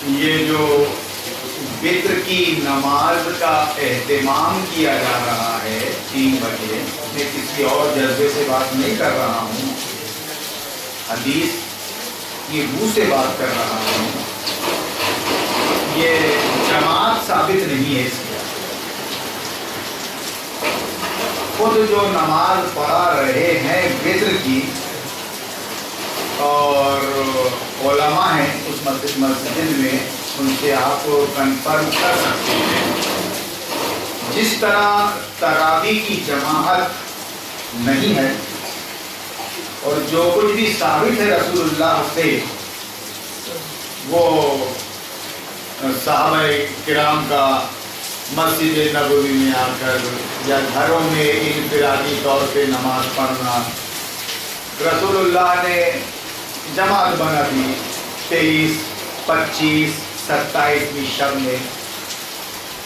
یہ جو وطر کی نماز کا اہتمام کیا جا رہا ہے 3 بجے، میں کسی اور جذبے سے بات نہیں کر رہا ہوں، حدیث کی روح سے بات کر رہا ہوں۔ یہ جماعت ثابت نہیں ہے اس کی۔ خود جو نماز پڑھا رہے ہیں وطر کی اور علماء ہیں اس مسجد میں، ان سے آپ کنفرم کر سکتے ہیں۔ جس طرح تراویح کی جماعت نہیں ہے اور جو کچھ بھی ثابت ہے رسول اللہ سے وہ صحابہ کرام کا مسجد نبوی میں آ کر یا گھروں میں انفرادی طور پہ نماز پڑھنا، رسول اللہ نے جماعت بنا دی 23، 25، 27ویں شب میں۔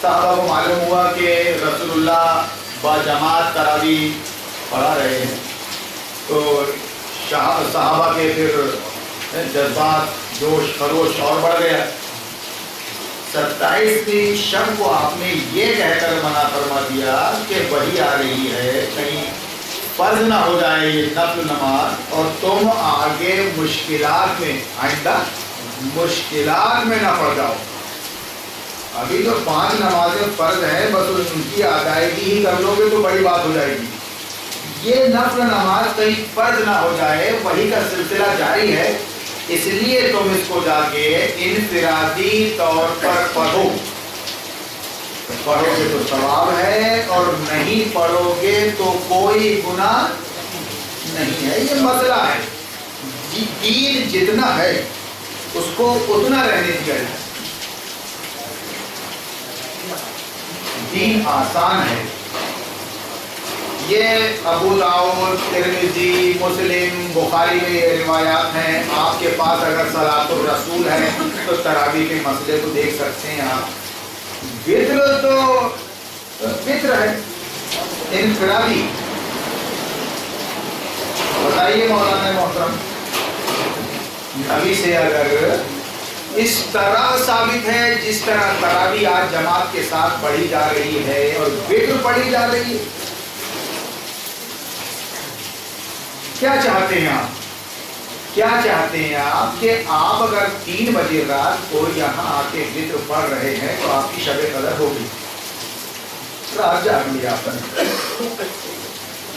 صحابہ کو معلوم ہوا کہ رسول اللہ با جماعت تراویح پڑھا رہے ہیں، تو صحابہ کے پھر جذبات جوش خروش اور بڑھ گیا۔ 27ویں شب کو آپ نے یہ کہہ کر منع فرما دیا کہ وہی آ رہی ہے، کہیں فرض نہ ہو جائے یہ نفل نماز اور تم آگے مشکلات میں، آئندہ مشکلات میں نہ پڑ جاؤ۔ ابھی جو 5 نمازیں فرض ہیں بس ان کی ادائیگی ہی کر لو گے تو بڑی بات ہو جائے گی۔ یہ نفل نماز کہیں فرض نہ ہو جائے، وہی کا سلسلہ جاری ہے، اس لیے تم اس کو جا کے انفرادی طور پر پڑھو۔ پڑھو گے تو ثواب ہے اور نہیں پڑھو گے تو کوئی گناہ نہیں ہے۔ یہ مسئلہ ہے، دین جتنا ہے اس کو اتنا رہنے دیا جائے۔ دین آسان ہے۔ یہ ابو داؤد، ترمذی، مسلم، بخاری میں یہ روایات ہیں۔ آپ کے پاس اگر صلاۃ الرسول ہے تو تراویح کے مسئلے کو دیکھ سکتے ہیں آپ۔ وطر تو وطر ہے انفرادی۔ بتائیے مولانا محترم، نبی سے اگر اس طرح ثابت ہے جس طرح تراویح آج جماعت کے ساتھ پڑھی جا رہی ہے اور وطر پڑھی جا رہی ہے، کیا چاہتے ہیں آپ؟ کیا چاہتے ہیں آپ کہ آپ اگر 3 بجے رات کو یہاں آ کے وطر پڑھ رہے ہیں تو آپ کی شب قدر ہوگی، رات جاگ لی آپ نے،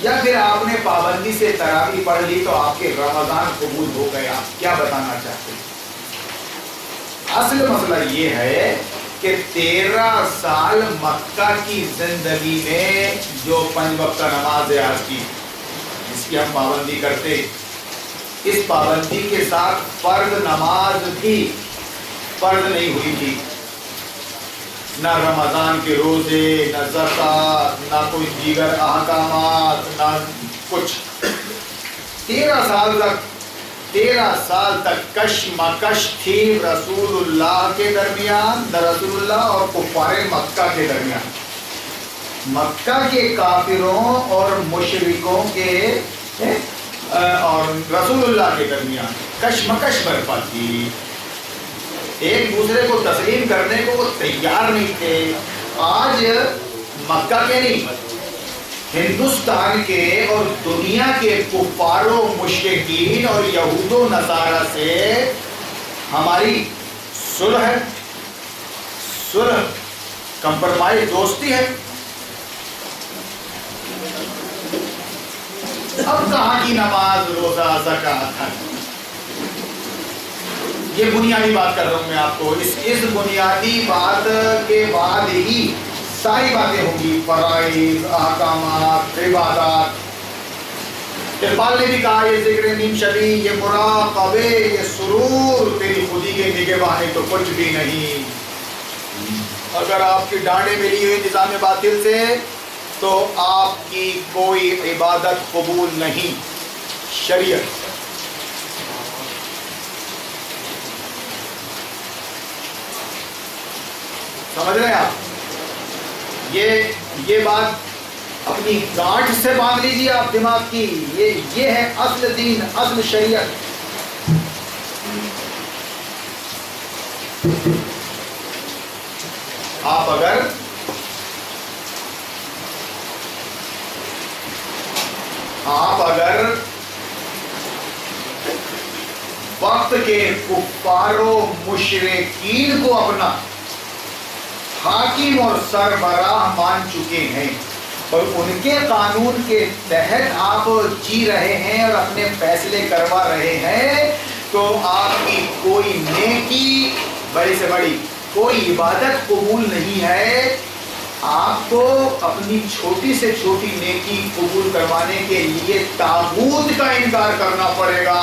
یا پھر آپ نے پابندی سے تراویح پڑھ لی تو آپ کے رمضان قبول ہو گئے؟ آپ کیا بتانا چاہتے ہیں؟ اصل مسئلہ یہ ہے کہ 13 سال مکہ کی زندگی میں جو 5 وقت نماز ہے آج کی، جس کی ہم پابندی کرتے، اس پابندی کے ساتھ فرض نماز بھی فرض نہیں ہوئی تھی، نہ رمضان کے روزے، نہ زکوٰۃ، نہ کوئی دیگر احکامات، نہ کچھ۔ 13 سال تک کشمکش تھی رسول اللہ کے درمیان، رسول اللہ اور کفار مکہ کے درمیان، مکہ کے کافروں اور مشرکوں کے اور رسول اللہ کے درمیان کشمکش برپا تھی۔ ایک دوسرے کو تسلیم کرنے کو وہ تیار نہیں تھے۔ آج مکہ کے نہیں، ہندوستان کے اور دنیا کے کفار و مشرکین اور یہود و نصارہ سے ہماری صلح کمپرمائز دوستی ہے۔ اب کہاں کی نماز، روزہ، زکوٰۃ ہے؟ یہ بنیادی بات کر رہا ہوں میں آپ کو۔ اس بنیادی بات کے بعد ہی ساری باتیں ہوں گی، فرائض، احکامات، عبادات۔ اقبال نے بھی کہا یہ ذکر نیم شبی، یہ مراقبے، یہ سرور، تیری خودی کے نگہبانی تو کچھ بھی نہیں۔ اگر آپ کی ڈانڈیں ملی ہوئی نظام باطل سے تو آپ کی کوئی عبادت قبول نہیں۔ شریعت سمجھ رہے ہیں آپ؟ یہ بات اپنی گانٹھ سے باندھ لیجیے آپ دماغ کی۔ یہ ہے اصل دین، اصل شریعت۔ آپ اگر وقت کے کفار و مشرکین کو اپنا حاکم اور سربراہ مان چکے ہیں اور ان کے قانون کے تحت آپ جی رہے ہیں اور اپنے فیصلے کروا رہے ہیں، تو آپ کی کوئی نیکی، بڑی سے بڑی کوئی عبادت قبول نہیں ہے۔ آپ کو اپنی چھوٹی سے چھوٹی نیکی قبول کروانے کے لیے طاغوت کا انکار کرنا پڑے گا،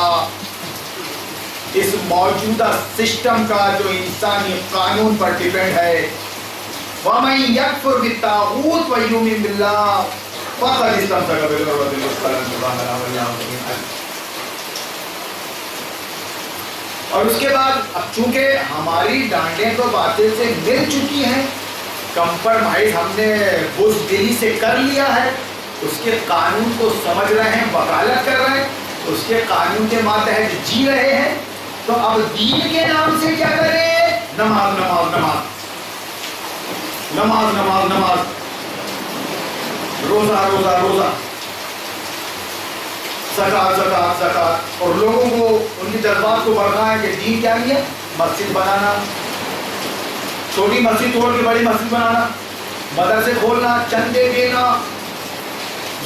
اس موجودہ سسٹم کا جو انسانی قانون پر ڈیپینڈ ہے۔ وَمَن يَكْفُرْ بِالطَّاغُوتِ وَيُؤْمِن بِاللَّهِ فَقَدِ اسْتَمْسَكَ بِالْعُرْوَةِ الْوُثْقَىٰ۔ اور اس کے بعد اب چونکہ ہماری ڈانڈیں تو باطل سے مل چکی ہیں، کمپرمائز ہم نے بزدلی سے کر لیا ہے، اس کے قانون کو سمجھ رہے ہیں، وکالت کر رہے ہیں، اس کے قانون کے ماتحت جی رہے ہیں، تو اب دین کے نام سے کیا کریں؟ نماز نماز نماز نماز نماز نماز، روزہ روزہ روزہ، زکات زکات زکات، اور لوگوں کو ان کے جذبات کو بڑھانا ہے کہ دین کیا ہے؟ مسجد بنانا، چھوٹی مسجد توڑ کے بڑی مسجد بنانا، مدرسے کھولنا، چندے دینا،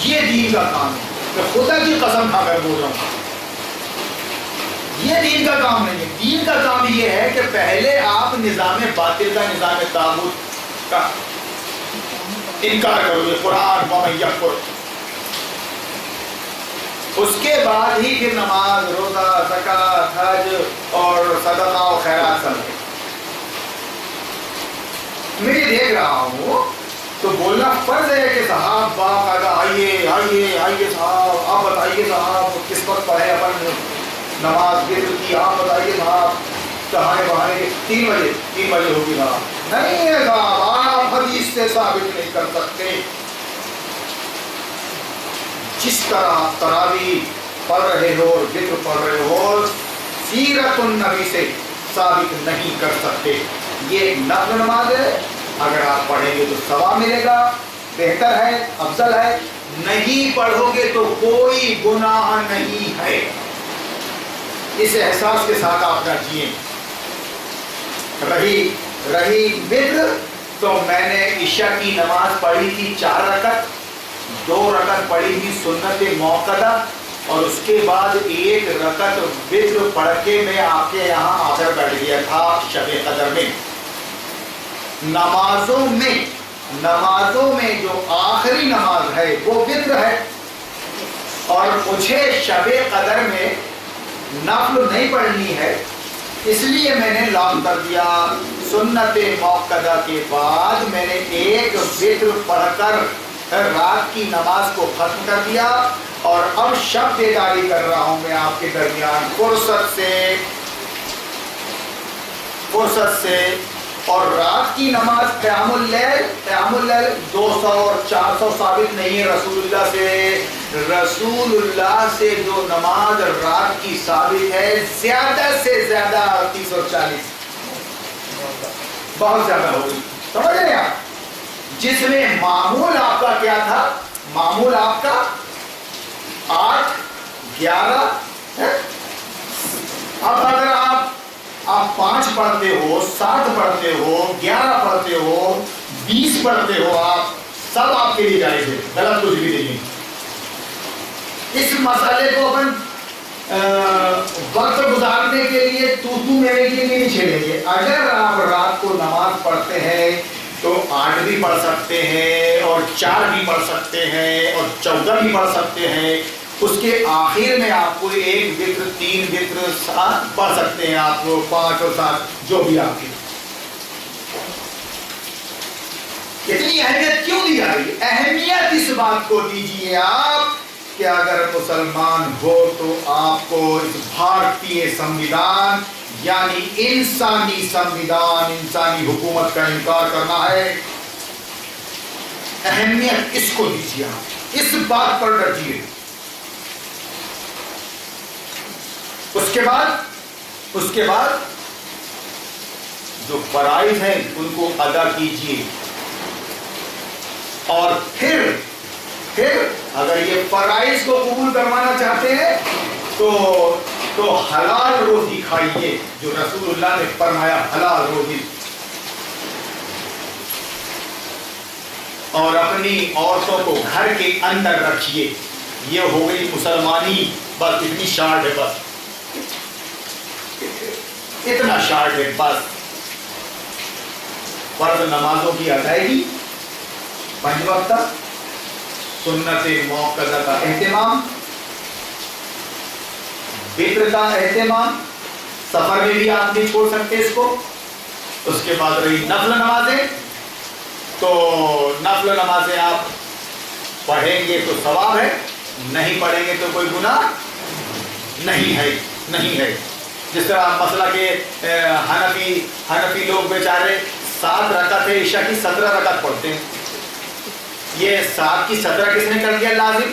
یہ دین کا کام ہے۔ میں خدا کی قسم کھا کر بول رہا ہوں، یہ دین کا کام نہیں ہے۔ دین کا کام یہ ہے کہ پہلے آپ نظام باطل کا، نظام طاغوت کا انکار کرو، یہ قرآن وَمَن يَكْفُرْ، اس کے بعد ہی پھر نماز، روزہ، زکات، حج اور صدقہ و خیرات سب ہے۔ میں یہ دیکھ رہا ہوں تو بولنا فرض ہے کہ صاحب باقاعدہ آئیے آئیے آئیے صاحب، آپ بتائیے صاحب کس وقت پڑھے اپن نماز وتر کی، آپ بتائیے صاحب چاہے بہانے 3 بجے ہوگی صاحب، نہیں ہے صاحب، آپ حدیث سے ثابت نہیں کر سکتے۔ جس طرح آپ تراویح پڑھ رہے ہو، ذکر پڑھ رہے ہو، سیرت النبی سے ثابت نہیں کر سکتے۔ یہ نفل نماز ہے، اگر آپ پڑھیں گے تو ثواب ملے گا، بہتر ہے، افضل ہے، نہیں پڑھو گے تو کوئی گناہ نہیں ہے۔ اس احساس کے ساتھ آپ نہ جئیں۔ رہی وتر، تو میں نے عشاء کی نماز پڑھی تھی 4 رکعت، 2 رکعت پڑھی تھی سنت موقدہ، اور اس کے بعد 1 رکعت وتر پڑھ کے میں آپ کے یہاں آ کر بیٹھ گیا تھا شب قدر میں۔ نمازوں میں جو آخری نماز ہے وہ وتر ہے، اور مجھے شب قدر میں نفل نہیں پڑھنی ہے، اس لیے میں نے لاک کر دیا۔ سنت موقدہ کے بعد میں نے 1 وتر پڑھ کر رات کی نماز کو ختم کر دیا، اور اب شب بیداری کر رہا ہوں میں آپ کے درمیان فرصت سے، اور رات کی نماز قیام اللیل 200 اور 400 ثابت نہیں ہے رسول اللہ سے جو نماز رات کی ثابت ہے زیادہ سے زیادہ 30 اور 40، بہت زیادہ ہوگی، سمجھ رہے ہیں آپ؟ جس میں معمول آپ کا کیا تھا؟ معمول آپ کا 8 11 ہے۔ اب اگر آپ 5 پڑھتے ہو، 7 پڑھتے ہو، 11 پڑھتے ہو، 20 پڑھتے ہو، آپ سب آپ کے لیے جائز ہے، غلط کچھ بھی نہیں۔ اس مسئلے کو اپن وقت گزارنے کے لیے تو میرے کے لیے نہیں چھیڑیں گے۔ اگر آپ رات کو نماز پڑھتے ہیں تو 8 بھی پڑھ سکتے ہیں، اور 4 بھی پڑھ سکتے ہیں، اور 14 بھی پڑھ سکتے ہیں۔ اس کے آخر میں آپ کو 1 وتر 3 وتر 7 پڑھ سکتے ہیں، آپ کو 5 اور 7 جو بھی آپ کی۔ اتنی اہمیت کیوں دی جا رہی ہے؟ اہمیت اس بات کو دیجیے آپ کہ اگر مسلمان ہو تو آپ کو اس بھارتی سنویدھان یعنی انسانی سنویدھان، انسانی حکومت کا انکار کرنا ہے۔ اہمیت اس کو دیجیے آپ، اس بات پر ڈٹیے۔ اس کے بعد جو فرائض ہیں ان کو ادا کیجیے، اور پھر اگر یہ فرائض کو قبول کروانا چاہتے ہیں تو حلال روزی کھائیے، جو رسول اللہ نے فرمایا حلال روزی، اور اپنی عورتوں کو گھر کے اندر رکھیے۔ یہ ہو گئی مسلمانی، بس اتنی شارٹ ہے، بس اتنا شارٹ ہے بس۔ فرض نمازوں کی ادائیگی 5 وقت، سنت موقظہ کا اہتمام، وطر کا اہتمام، سفر میں بھی آپ نہیں چھوڑ سکتے اس کو۔ اس کے بعد رہی نفل نمازیں، تو نفل نمازیں آپ پڑھیں گے تو ثواب ہے، نہیں پڑھیں گے تو کوئی گناہ نہیں ہے۔ جس طرح مسئلہ کہ حنفی لوگ بیچارے 7 رکعت عشاء کی 17 رکعت پڑھتے ہیں۔ یہ 7 کی 17 کس نے کر دیا لازم؟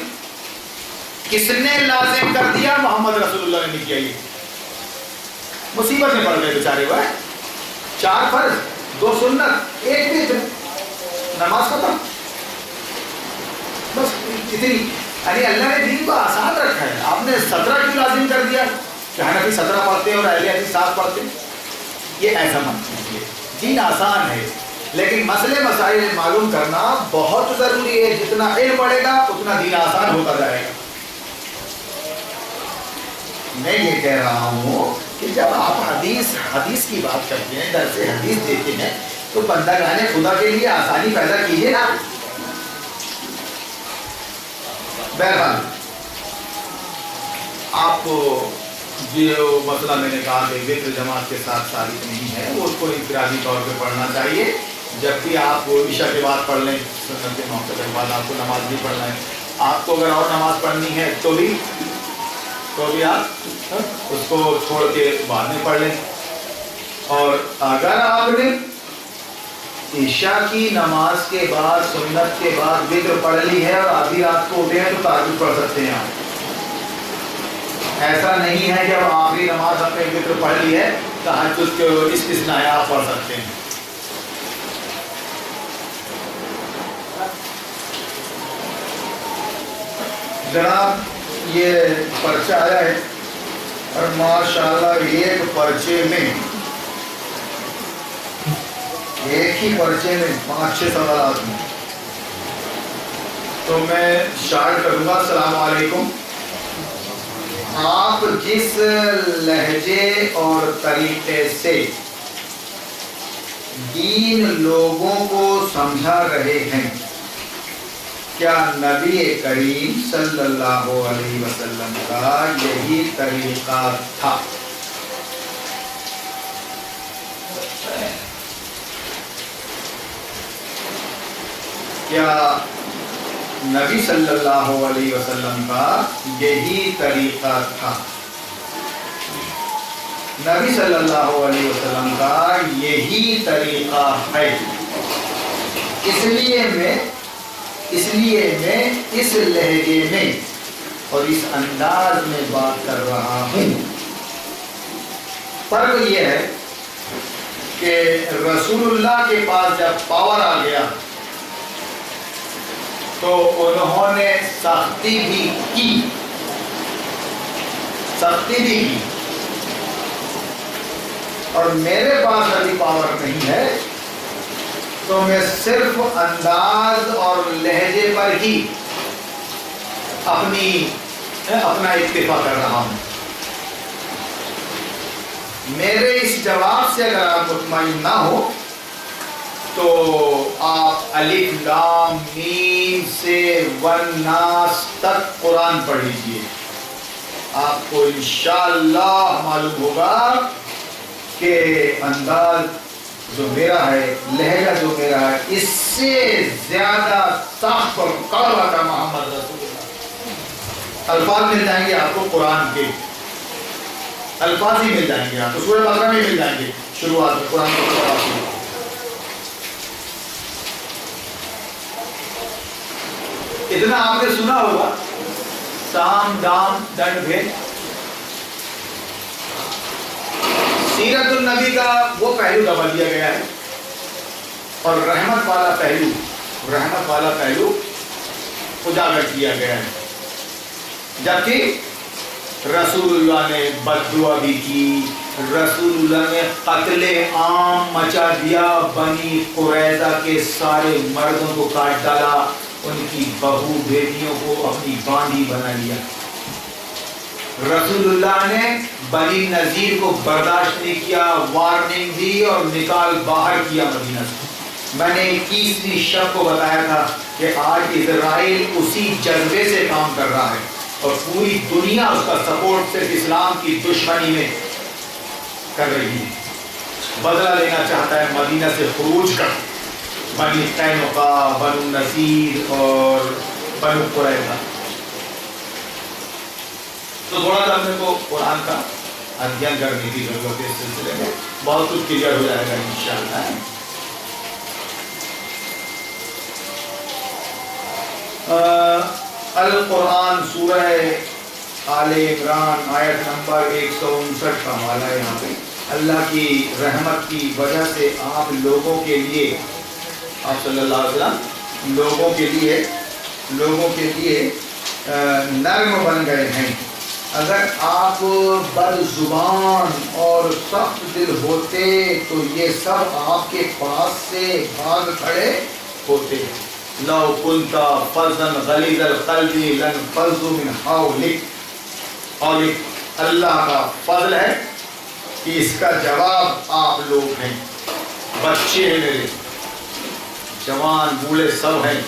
کس نے لازم کر دیا؟ محمد رسول اللہ نے نہیں کیا۔ یہ مصیبت میں پڑ گئے بیچارے، وہ 4 فرض، 2 سنت، 1 وتر، نماز ختم، بس اتنی۔ یعنی اللہ نے دین کو آسان رکھا ہے، آپ نے 17 کیوں لازم کر دیا کہ حنفی 17 پڑھتے ہیں اور اہل حدیث 7 پڑھتے ہیں؟ یہ ایسا مت کیجیے، دین آسان ہے، لیکن مسئلے مسائل معلوم کرنا بہت ضروری ہے۔ جتنا علم بڑھے گا اتنا دین آسان ہوتا جائے گا۔ میں یہ کہہ رہا ہوں کہ جب آپ حدیث کی بات کرتے ہیں، درس حدیث دیتے ہیں، تو بندگان خدا کے لیے آسانی پیدا کیجیے نا۔ بہرحال آپ کو جو مسئلہ میں نے کہا کہ وطر جماعت کے ساتھ ثابت نہیں ہے، وہ اس کو انفرادی طور پہ پڑھنا چاہیے۔ جب بھی آپ عشاء کے بعد پڑھ لیں، سنت کے موقع کے بعد آپ کو نماز بھی پڑھنا ہے۔ آپ کو اگر اور نماز پڑھنی ہے تو بھی آپ اس کو چھوڑ کے بعد میں پڑھ لیں۔ اور اگر آپ نے عشاء کی نماز کے بعد سنت کے بعد وتر پڑھ لی ہے اور آدھی رات کو اٹھے ہیں تو تہجد پڑھ سکتے ہیں آپ۔ ایسا نہیں ہے کہ اب آخری نماز اپنے وتر پڑھ لی ہے، تہجد کے استثناء آپ پڑھ سکتے ہیں۔ جناب یہ پرچہ آیا ہے اور ماشاءاللہ ایک پرچے میں، ایک ہی پرچے میں 5-6 سوالات ہیں، تو میں شارٹ کروں گا۔ السلام علیکم، آپ جس لہجے اور طریقے سے دین لوگوں کو سمجھا رہے ہیں، کیا نبی کریم صلی اللہ علیہ وسلم کا یہی طریقہ تھا؟ کیا نبی صلی اللہ علیہ وسلم کا یہی طریقہ تھا؟ نبی صلی اللہ علیہ وسلم کا یہی طریقہ ہے۔ اس لیے میں اس لہجے میں اور اس انداز میں بات کر رہا ہوں۔ فرق یہ ہے کہ رسول اللہ کے پاس جب پاور آ گیا تو انہوں نے سختی بھی کی، اور میرے پاس ابھی پاور نہیں ہے، تو میں صرف انداز اور لہجے پر ہی اپنا اکتفا کر رہا ہوں۔ میرے اس جواب سے اگر آپ مطمئن نہ ہو تو آپ الف لام میم سے والناس تک قرآن پڑھ لیجیے، آپ کو انشاءاللہ معلوم ہوگا کہ انداز جو میرا ہے، لہجہ جو میرا ہے، اس سے زیادہ سخت اور کڑوا تھا محمد رسول اللہ۔ الفاظ مل جائیں گے آپ کو، قرآن کے الفاظ ہی مل جائیں گے، آپ کو سورہ بقرہ میں مل جائیں گے شروعات میں، قرآن کو اتنا آپ نے سنا ہوگا، سام دام دنڈ بھید، سیرت النبی کا وہ پہلو دبا دیا گیا ہے اور رحمت والا پہلو اجاگر کیا گیا ہے. جبکہ رسول اللہ نے بد دعا بھی کی، رسول اللہ نے قتل عام مچا دیا، بنی قریظہ کے سارے مردوں کو کاٹ ڈالا، ان کی بہو بیٹیوں کو اپنی باندھی بنا لیا. رسول اللہ نے بنی نذیر کو برداشت نہیں کیا، وارننگ دی اور نکال باہر کیا مدینہ سے. میں نے 21ویں شب کو بتایا تھا کہ آج اسرائیل اسی جذبے سے کام کر رہا ہے اور پوری دنیا اس کا سپورٹ صرف اسلام کی دشمنی میں کر رہی ہے. بدلہ لینا چاہتا ہے مدینہ سے خروج کر، بنی قینقاع، بنو نذیر اور بنو قریظہ. تو تھوڑا سا ہم کو قرآن کا ادھین کرنے کی ضرورت ہے. اس سلسلے میں بہت کچھ کلیئر ہو جائے گا انشاءاللہ. القرآن سورہ آل عمران آیت نمبر 159 کا حوالہ ہے. یہاں پہ اللہ کی رحمت کی وجہ سے آپ لوگوں کے لیے، آپ صلی اللہ علیہ وسلم لوگوں کے لیے نرم بن گئے ہیں. اگر آپ بد زبان اور سخت دل ہوتے تو یہ سب آپ کے پاس سے بھاگ کھڑے ہوتے. لو كنت فظا غلیظ القلب لانفضوا من حولك. اور اللہ کا فضل ہے کہ اس کا جواب آپ لوگ ہیں. بچے ہیں میرے، جوان بوڑھے سب ہیں.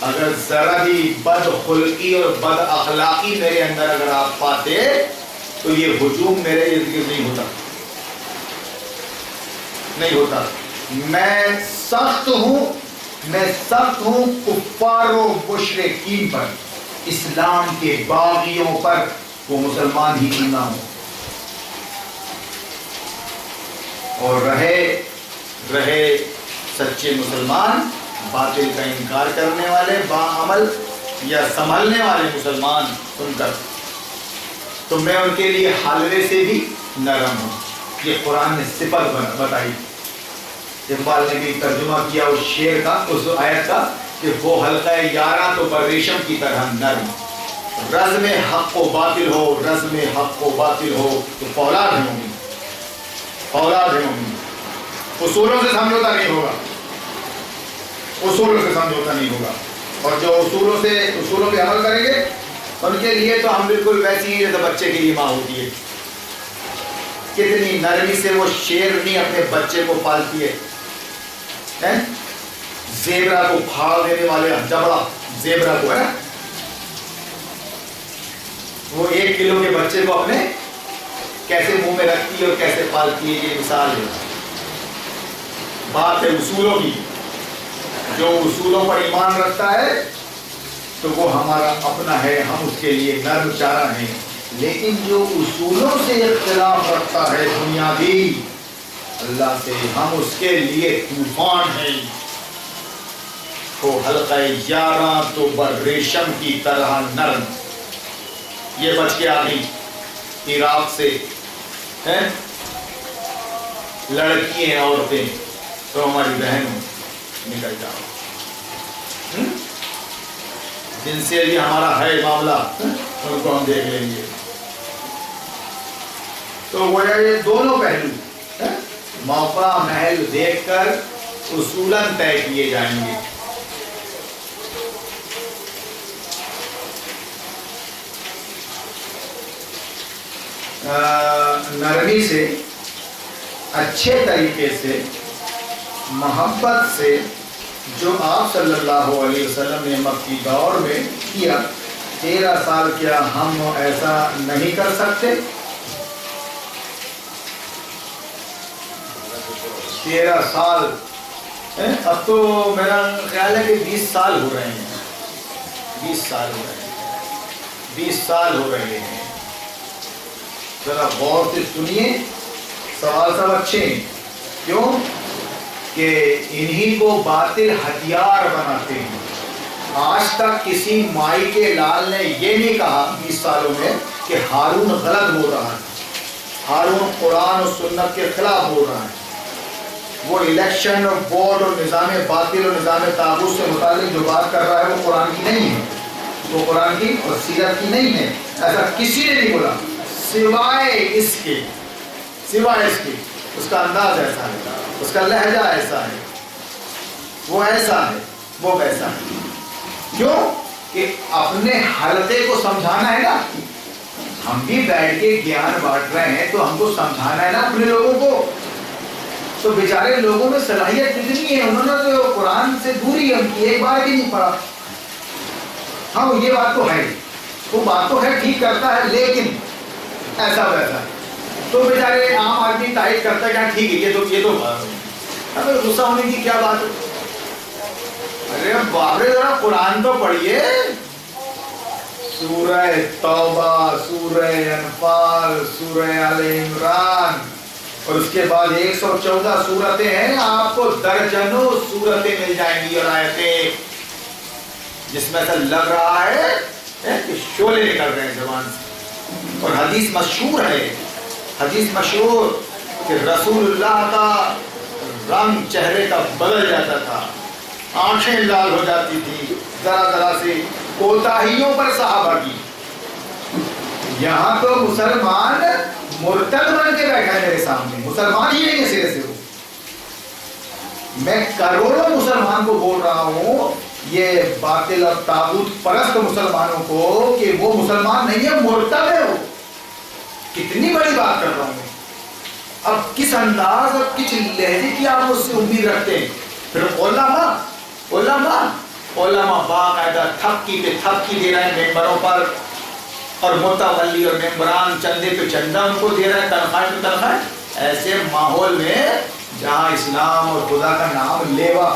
اگر ذرا بھی بد خلقی اور بد اخلاقی میرے اندر اگر آپ پاتے تو یہ ہجوم میرے ارد گرد نہیں ہوتا. میں سخت ہوں کفار و مشرکین پر، اسلام کے باغیوں پر، وہ مسلمان ہی کیوں نہ ہو. اور رہے سچے مسلمان، باطل کا انکار کرنے والے، باعمل یا سنبھلنے والے مسلمان ان کا، تو میں ان کے لیے حلوے سے بھی نرم ہوں. یہ قرآن نے صفت بتائی. اقبال نے بھی ترجمہ کیا اس شعر کا، اس آیت کا، کہ وہ حلقہ یاراں تو بریشم کی طرح نرم. رزم حق و باطل ہو تو فولاد ہے مومن. اصولوں سے سمجھوتا نہیں ہوگا. اور جو اصولوں پہ عمل کریں گے ان کے لیے تو ہم بالکل ویسی ہی جیسے بچے کے لیے ماں ہوتی ہے. کتنی نرمی سے وہ شیرنی اپنے بچے کو پالتی ہے. زیبرا کو پھاڑ دینے والے جبڑا زیبرا کو ہے نا، وہ 1 کلو کے بچے کو اپنے کیسے منہ میں رکھتی ہے اور کیسے پالتی ہے. یہ مثال ہے. بات ہے اصولوں کی. جو اصولوں پر ایمان رکھتا ہے تو وہ ہمارا اپنا ہے، ہم اس کے لیے نرم چارہ ہیں. لیکن جو اصولوں سے اختلاف رکھتا ہے بنیادی اللہ سے، ہم اس کے لیے طوفان ہیں. تو حلقہ یاراں تو بریشم کی طرح نرم. یہ بچ کے آ گئی عراق سے لڑکی ہیں، عورتیں، تو ہماری بہن نکل جاؤ. جن سے بھی ہمارا ہے معاملہ ان کو ہم دیکھ لیں گے. تو وہ یہ دونوں پہلو موقع محل دیکھ کر اصولاً طے کیے جائیں گے. نرمی سے، اچھے طریقے سے، محبت سے جو آپ صلی اللہ علیہ وسلم نے مکی دور میں کیا. 13 سال کیا ہم ایسا نہیں کر سکتے؟ 13 سال، اب تو میرا خیال ہے کہ 20 سال ہو رہے ہیں. 20 سال ہو رہے ہیں. ذرا غور سے سنیے. سوال سب اچھے ہیں. کیوں کہ انہی کو باطل ہتھیار بناتے ہیں. آج تک کسی مائی کے لال نے یہ نہیں کہا 20 سالوں میں کہ ہارون غلط بول رہا ہے. ہارون قرآن اور سنت کے خلاف بول رہا ہے. وہ الیکشن اور بورڈ اور نظام باطل اور نظام طاغوت سے متعلق جو بات کر رہا ہے وہ قرآن کی نہیں ہے، وہ قرآن کی اور سیرت کی نہیں ہے. ایسا کسی نے نہیں بولا سوائے اس کے، سوائے اس کے. اس کا انداز ایسا ہے، اس کا لہجہ ایسا ہے، وہ ایسا ہے، وہ ویسا ہے. کیوں کہ اپنے حلقے کو سمجھانا ہے نا. ہم بھی بیٹھ کے گیان بانٹ رہے ہیں تو ہم کو سمجھانا ہے نا اپنے لوگوں کو. تو بیچارے لوگوں میں صلاحیت کتنی ہے، انہوں نے تو قرآن سے دوری ہم کی ایک بار بھی نہیں پڑھا. ہاں یہ بات تو ہے، وہ بات تو ہے ٹھیک کرتا ہے لیکن ایسا ویسا. تو بیچارے عام آدمی تائید کرتا ہے کہ ٹھیک ہے یہ تو ابھی غصہ ہونے کی کیا بات ہے. ارے بابرے ذرا قرآن تو پڑھیے. سورہ توبہ، سورہ انفال، سورہ آل عمران اور اس کے بعد 114 سورتیں ہیں. آپ کو درجنوں سورتیں مل جائیں گی اور آیتیں جس میں سے لگ رہا ہے کہ شعلے نکل رہے ہیں زبان سے. اور حدیث مشہور ہے، حدیث مشہور کہ رسول اللہ کا رنگ چہرے کا بدل جاتا تھا، آنکھیں لال ہو جاتی تھی ذرا ذرا سے کوتاہیوں پر صحابہ کی. یہاں تو مسلمان مرتد بن کے بیٹھا ہے میرے سامنے، مسلمان ہی نہیں ہے سرے سے. وہ میں کروڑوں مسلمان کو بول رہا ہوں، یہ باطل اور طاغوت پرست مسلمانوں کو، کہ وہ مسلمان نہیں ہے، مرتد ہے. وہ کتنی بڑی بات کر رہا ہوں میں. اب کس انداز اور کس لہجے کی آپ اس سے امید رکھتے ہیں؟ پھر علماء باقاعدہ تھپکی پہ تھپکی دے رہے ہیں ممبروں پر، اور متولی اور ممبران چندے پہ چندہ ان کو دے رہے ہیں، تنخواہ پہ تنخواہ. ایسے ماحول میں جہاں اسلام اور خدا کا نام لیوا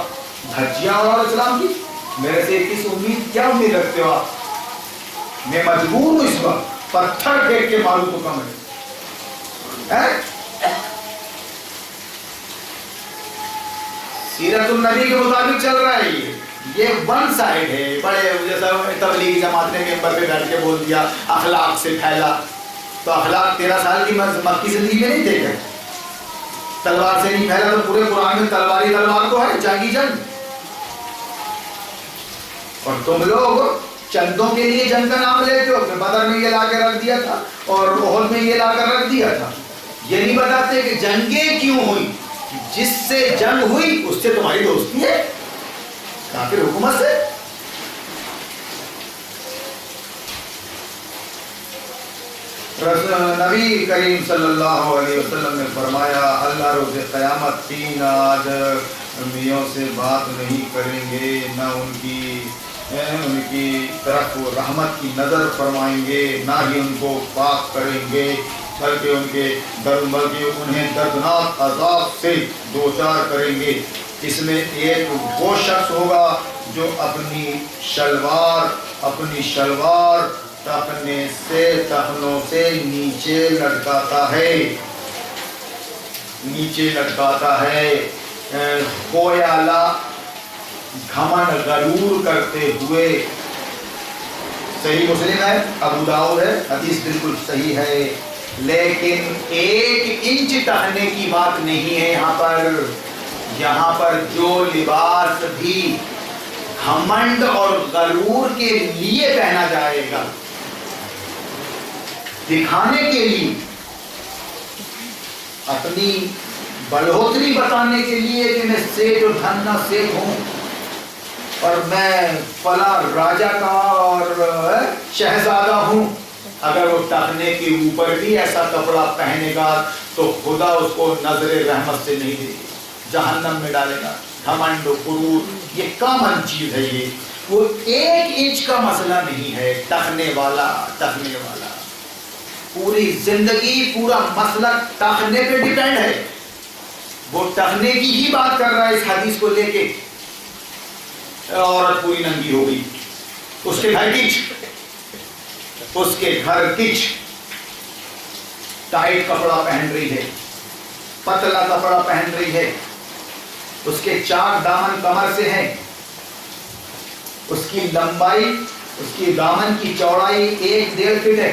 دھجیاں اور اسلام کی، میرے سے کس امید، کیا امید رکھتے ہو آپ؟ میں مجبور ہوں اس وقت پتھر پھینک کے ماروں تو کم ہے. سیرت النبی کے مطابق چل رہا ہے. یہ ون سائڈ ہے. بڑے جیسا تبلیغی جماعت نے ممبر پہ بیٹھ کے بول دیا اخلاق سے پھیلا. تو اخلاق 13 سال کی مکی زندگی میں نہیں تھے گا. تلوار سے نہیں پھیلا تو پورے قرآن میں تلوار کو ہے، جنگی جنگ. اور تم لوگ چندوں کے لیے جنگ کا نام لیتے ہو. بدر میں یہ لا کے رکھ دیا تھا اور احد میں یہ لا کر رکھ دیا تھا. یہ نہیں بتاتے کہ جنگیں کیوں ہوئی. جس سے جنگ ہوئی اس سے تمہاری دوستی ہے کافر حکومت سے. نبی کریم صلی اللہ علیہ وسلم نے فرمایا اللہ روز قیامت 3 آدمیوں سے بات نہیں کریں گے، نہ ان کی طرف وہ رحمت کی نظر فرمائیں گے، نہ ہی ان کو پاک کریں گے، بلکہ انہیں دردناک عذاب سے دوچار کریں گے. اس میں ایک وہ شخص ہوگا جو اپنی شلوار ٹخنوں سے نیچے لٹکاتا ہے، کویالہ گھمنڈ غرور کرتے ہوئے. صحیح مسلم ہے، ابو داؤد ہے، حدیث بالکل صحیح ہے. لیکن 1 انچ ٹہنے کی بات نہیں ہے یہاں پر جو لباس بھی گھمنڈ اور غرور کے لیے پہنا جائے گا، دکھانے کے لیے، اپنی بڑھوتری بتانے کے لیے کہ میں سیٹ اور دھنا سیٹ ہوں اور میں فلاں راجا کا اور شہزادہ ہوں، اگر وہ ٹخنے کے اوپر بھی ایسا کپڑا پہنے گا تو خدا اس کو نظر رحمت سے نہیں دے گا، جہنم میں ڈالے گا. گھمنڈ و غرور یہ کامن چیز ہے. یہ وہ 1 انچ کا مسئلہ نہیں ہے. ٹخنے والا پوری زندگی پورا مسئلہ ٹخنے پہ ڈیپینڈ ہے. وہ ٹخنے کی ہی بات کر رہا ہے اس حدیث کو لے کے. عورت پوری ننگی ہو گئی، اس کے گھر کچھ ٹائٹ کپڑا پہن رہی ہے، پتلا کپڑا پہن رہی ہے، اس کے 4 دامن کمر سے ہیں، اس کی لمبائی، اس کی دامن کی چوڑائی 1.5 فٹ ہے.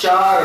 4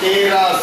13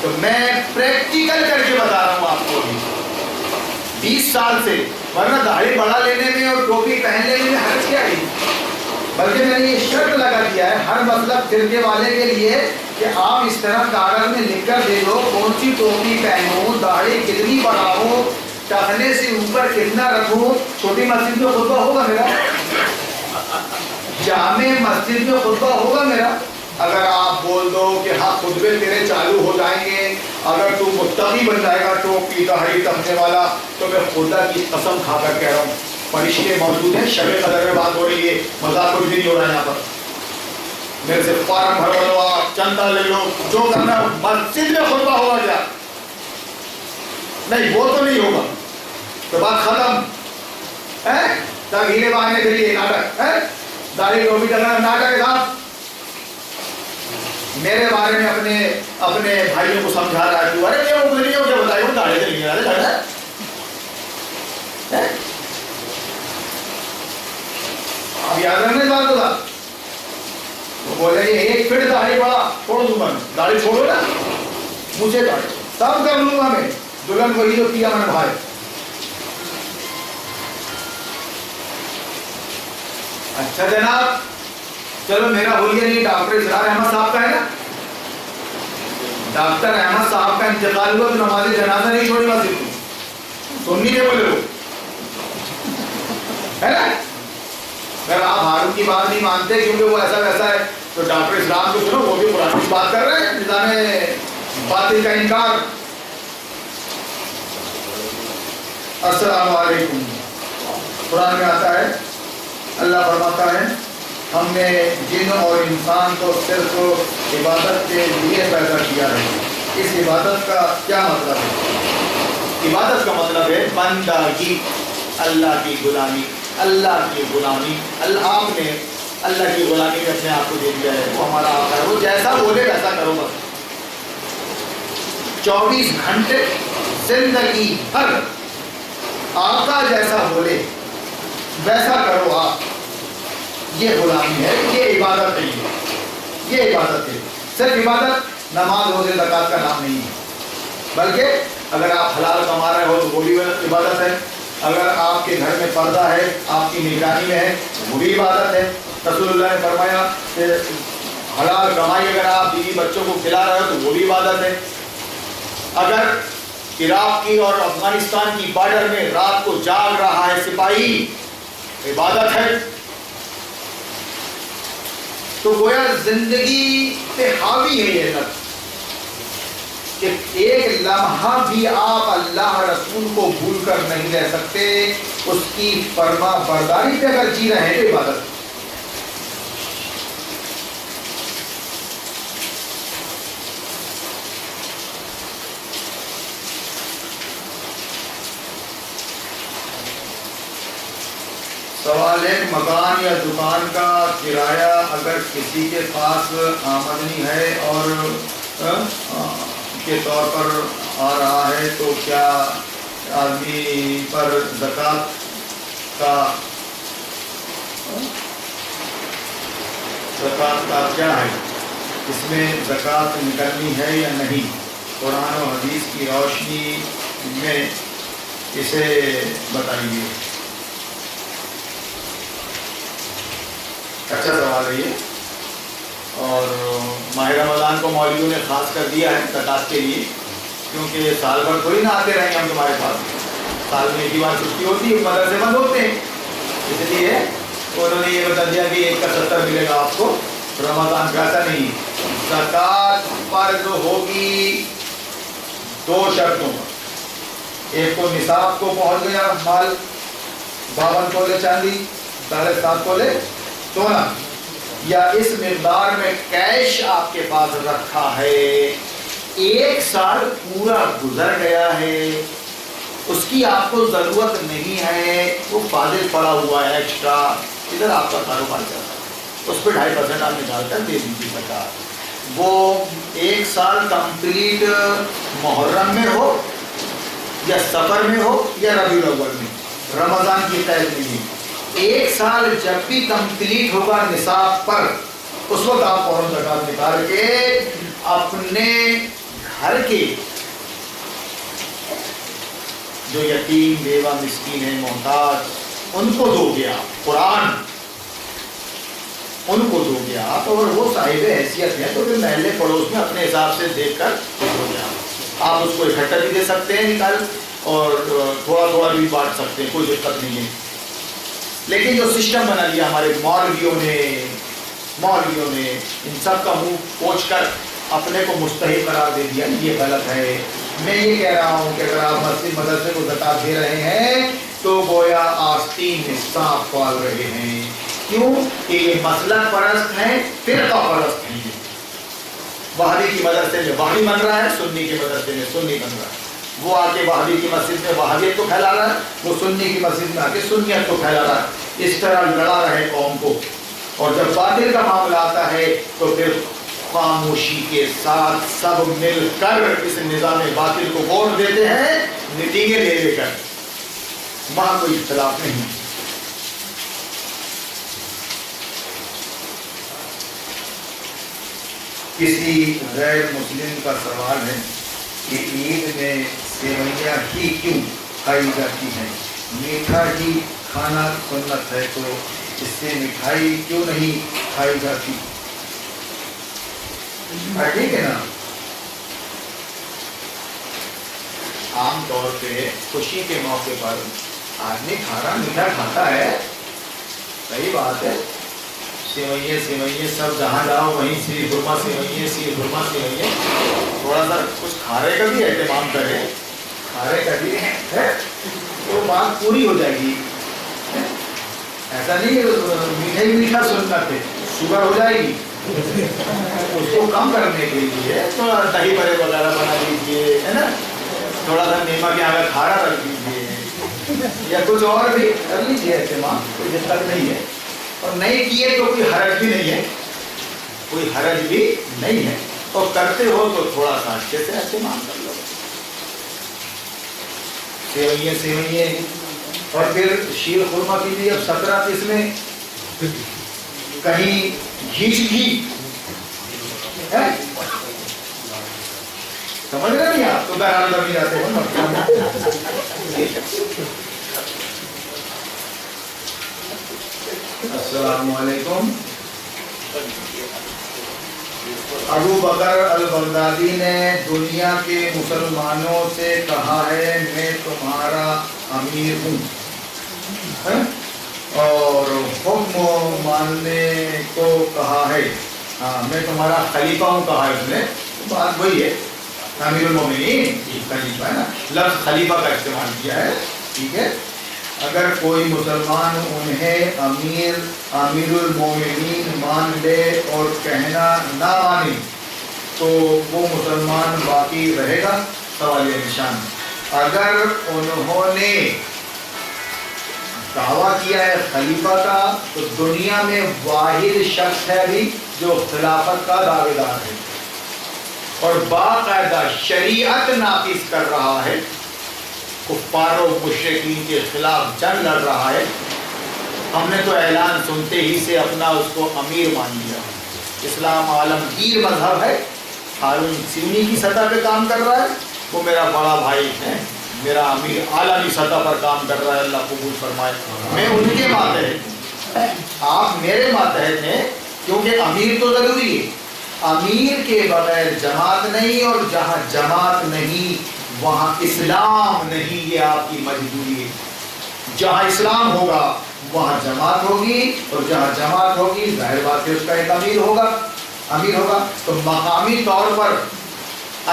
تو میں پریکٹیکل کر کے بتا رہا ہوں آپ کو ابھی 20 سال سے، ورنہ داڑھی بڑھا لینے میں اور ٹوپی پہن لینے میں حرج کیا ہے؟ بلکہ میں نے یہ شرط لگا دیا ہے ہر مطلب فرقے والے کے لیے کہ آپ اس طرح کاغذ میں لکھ کر دے دو کون سی ٹوپی پہنوں، داڑھی کتنی بڑھاؤں، ٹخنے سے اوپر کتنا رکھوں۔ چھوٹی مسجد میں خطبہ ہوگا میرا، جامع مسجد میں خطبہ ہوگا میرا، اگر آپ بول دو کہ ہاں خطبے تیرے چالو ہو جائیں گے اگر تو متقی بن جائے گا ٹوپی داڑھی رکھنے والا، تو میں خدا کی قسم کھا کر کہہ رہا ہوں فرشتے موجود ہیں، شب قدر میں بات ہو رہی ہے، مذاق کچھ بھی نہیں ہو رہا ہے یہاں پر، میرے سے فارم بھروا لو، آپ چندہ لے لو، جو کرنا مسجد میں خطبہ ہوگا کیا؟ نہیں وہ تو نہیں ہوگا، تو بات ختم ہے۔ تاکہ بہانے کے لیے ناٹک ہے، داڑھی ٹوپی کرنا ناٹک ہے صاحب۔ میرے بارے میں اپنے بھائیوں کو سمجھا رہا ہے، ارے کیا وہ کیا بتائے وہ داڑھی چلی گیا اب یاد رکھنے کی بات ہوگا، وہ بولے ایک فٹ داڑھی بڑا چھوڑ دوں گا، داڑھی چھوڑو نا مجھے داڑھی سب کر لوں گا میں، دلہن وہی جو کیا میں نے بھائی۔ اچھا جناب چلو میرا حلیہ نہیں، ڈاکٹر اسرار احمد صاحب کا ہے نا، ڈاکٹر احمد صاحب کا انتقال ہوا تو نماز جنازہ نہیں چھوڑی مسجد کو، سننی کے بولے ہو ہے نا۔ اگر آپ ہارون کی بات نہیں مانتے کیونکہ وہ ایسا ویسا ہے تو ڈاکٹر اسلام کو سنو، وہ بھی قرآن کی بات کر رہے ہیں، نظام باطل کا انکار۔ السلام علیکم، قرآن میں آتا ہے اللہ فرماتا ہے ہم نے جن اور انسان کو صرف عبادت کے لیے پیدا کیا ہے۔ اس عبادت کا کیا مطلب ہے؟ عبادت کا مطلب ہے بندگی، اللہ کی غلامی، اللہ کی غلامی۔ آپ نے اللہ کی غلامی میں اپنے آپ کو دے دیا ہے، وہ ہمارا آقا ہے، وہ جیسا بولے ویسا کرو بس۔ 24 گھنٹے زندگی بھر آقا جیسا بولے ویسا کرو آپ، یہ غلامی ہے، یہ عبادت نہیں ہے، یہ عبادت ہے۔ صرف عبادت نماز روزے زکوٰۃ کا نام نہیں ہے، بلکہ اگر آپ حلال کما رہے ہو تو وہ بھی عبادت ہے، اگر آپ کے گھر میں پردہ ہے آپ کی نگرانی میں ہے وہ بھی عبادت ہے۔ رسول اللہ نے فرمایا کہ حلال کمائی اگر آپ بیوی بچوں کو کھلا رہے ہو تو وہ بھی عبادت ہے۔ اگر عراق کی اور افغانستان کی بارڈر میں رات کو جاگ رہا ہے سپاہی، عبادت ہے۔ تو گویا زندگی پہ حاوی ہے یہ لفظ کہ ایک لمحہ بھی آپ اللہ رسول کو بھول کر نہیں رہ سکتے، اس کی فرما برداری پہ اگر جی رہے ہیں تو عبادت۔ سوال ہے مکان یا دکان کا کرایہ اگر کسی کے پاس آمدنی ہے اور کے طور پر آ رہا ہے تو کیا آدمی پر زکوٰۃ کا کیا ہے، اس میں زکوٰۃ نکلنی ہے یا نہیں؟ قرآن و حدیث کی روشنی میں اسے بتائیے۔ اچھا سوال ہے یہ، اور ماہ رمضان کو مولویوں نے خاص کر دیا ہے زکوٰۃ کے لیے، کیونکہ سال بھر تھوڑی نہ آتے رہیں گے ہم تمہارے پاس، سال میں ایک ہی بار چھٹی ہوتی ہے، مدرسے بند ہوتے ہیں، اس لیے انہوں نے یہ بتا دیا کہ 1 کا 70 ملے گا آپ کو رمضان کا۔ ایسا نہیں، زکوٰۃ فرض ہوگی 2 شرطوں پر، ایک تو نصاب کو پہنچ گیا مال، 52 تولے چاندی، 7.5 تولے سونا، یا اس مقدار میں کیش آپ کے پاس رکھا ہے، 1 سال پورا گزر گیا ہے، اس کی آپ کو ضرورت نہیں ہے، وہ فاضل پڑا ہوا ہے ایکسٹرا، ادھر آپ کا کاروبار چل رہا ہے، اس پہ 2.5% آپ نکال کر دے دیجیے زکوٰۃ۔ وہ 1 سال کمپلیٹ محرم میں ہو یا سفر میں ہو یا ربیع الاول میں، رمضان کی قید نہیں ہے، 1 سال جب بھی کمپلیٹ ہوگا نصاب پر، اس وقت آپ فوراً زکوٰۃ نکال کے اپنے گھر کے جو یتیم بیوہ مسکین ہیں محتاج ان کو دو گے آپ، قرآن ان کو دو گے آپ، اور وہ صاحب حیثیت ہیں تو پھر محلے پڑوس میں اپنے حساب سے دیکھ کر دو گے آپ اس کو اکٹھا بھی دے سکتے ہیں نکال، اور تھوڑا تھوڑا بھی بانٹ سکتے ہیں، کوئی دقت نہیں ہے۔ لیکن جو سسٹم بنا لیا ہمارے مولویوں نے ان سب کا منہ پوچھ کر اپنے کو مستحق قرار دے دیا، یہ غلط ہے۔ میں یہ کہہ رہا ہوں کہ اگر آپ مسجد مدرسے کو زکات دے رہے ہیں تو گویا آستین میں سانپ پال رہے ہیں۔ کیوں کہ یہ مسلک پرست ہیں، فرقہ پرست ہیں۔ وہابی کی مدرسے میں وہابی بن رہا ہے، سنی کے مدرسے میں سنی بن رہا ہے۔ وہ آ کے وہابی کی مسجد میں وہابیت کو پھیلا رہا ہے، وہ سنی کی مسجد میں آ کے سنیت کو پھیلا رہا ہے۔ اس طرح لڑا رہے قوم کو، اور جب باطل کا معاملہ آتا ہے تو پھر خاموشی کے ساتھ سب مل کر اس نظام باطل کو ووٹ دیتے ہیں، نتیجے لے کر، وہاں کوئی اختلاف نہیں۔ کسی غیر مسلم کا سوال ہے کہ عید میں سیویاں ہی کیوں کھائی جاتی ہیں؟ میٹھا ہی کھانا سنت ہے تو اس سے مٹھائی کیوں نہیں کھائی جاتی؟ ٹھیک ہے نا، عام طور پہ خوشی کے موقع پر آدمی کھانا میٹھا کھاتا ہے، صحیح بات ہے۔ سیوئیں سب جہاں جاؤ وہیں سیر خرما سیوئیں، تھوڑا سا کچھ کھارے کا بھی اہتمام کرے، کھارے کا بھی ہے تو بات پوری ہو جائے گی۔ ایسا نہیں میٹھا ہی میٹھا سننا تھے، شوگر ہو جائے گی، اس کو کم کرنے کے لیے تھوڑا دہی بڑے وغیرہ بنا لیجیے، ہے نا، تھوڑا سا نمک یا کھارا رکھ دیجیے، یا کچھ اور بھی کر لیجیے اہتمام، کوئی دقت نہیں ہے۔ اور نہیں کیے تو کوئی حرج بھی نہیں ہے، کوئی حرج بھی نہیں ہے، اور کرتے ہو تو تھوڑا سا اچھے سے اہتمام کر لو۔ سیوئیں اور پھر شیر خورما کیجیے۔ اب 17 قسمیں، کہیں گھیچ گھی ہے، سمجھ رہے نہیں آپ؟ تو بہرحال کبھی جاتے ہو۔ السلام علیکم۔ ابو بکر البغدادی نے دنیا کے مسلمانوں سے کہا ہے میں تمہارا امیر ہوں، اور حکم ماننے کو کہا ہے، ہاں میں تمہارا خلیفہ ہوں کہا ہے اس نے، بات وہی ہے، امیر المومنین خلیفہ ہے نا، لفظ خلیفہ کا استعمال کیا ہے، ٹھیک ہے۔ اگر کوئی مسلمان انہیں امیر المومنین مان لے اور کہنا نہ مانے تو وہ مسلمان باقی رہے گا؟ سوال نشان۔ اگر انہوں نے دعویٰ کیا ہے خلیفہ کا تو دنیا میں واحد شخص ہے ابھی جو خلافت کا دعوے دار ہے اور باقاعدہ شریعت نافذ کر رہا ہے، کفار و مشرکین کے خلاف جنگ لڑ رہا ہے۔ ہم نے تو اعلان سنتے ہی سے اپنا اس کو امیر مان لیا۔ اسلام عالمگیر مذہب ہے، ہارون سیونی کی سطح پہ کام کر رہا ہے، وہ میرا بڑا بھائی ہے، میرا امیر عالمی سطح پر کام کر رہا ہے، اللہ قبول فرمائے۔ میں ان کے ماتحت ہوں، آپ میرے ماتحت ہیں، کیونکہ امیر تو ضروری ہے۔ امیر کے بغیر جماعت نہیں، اور جہاں جماعت نہیں وہاں اسلام نہیں، یہ آپ کی مجبوری ہے۔ جہاں اسلام ہوگا وہاں جماعت ہوگی، اور جہاں جماعت ہوگی ظاہر بات ہے اس کا ایک امیر ہوگا۔ تو مقامی طور پر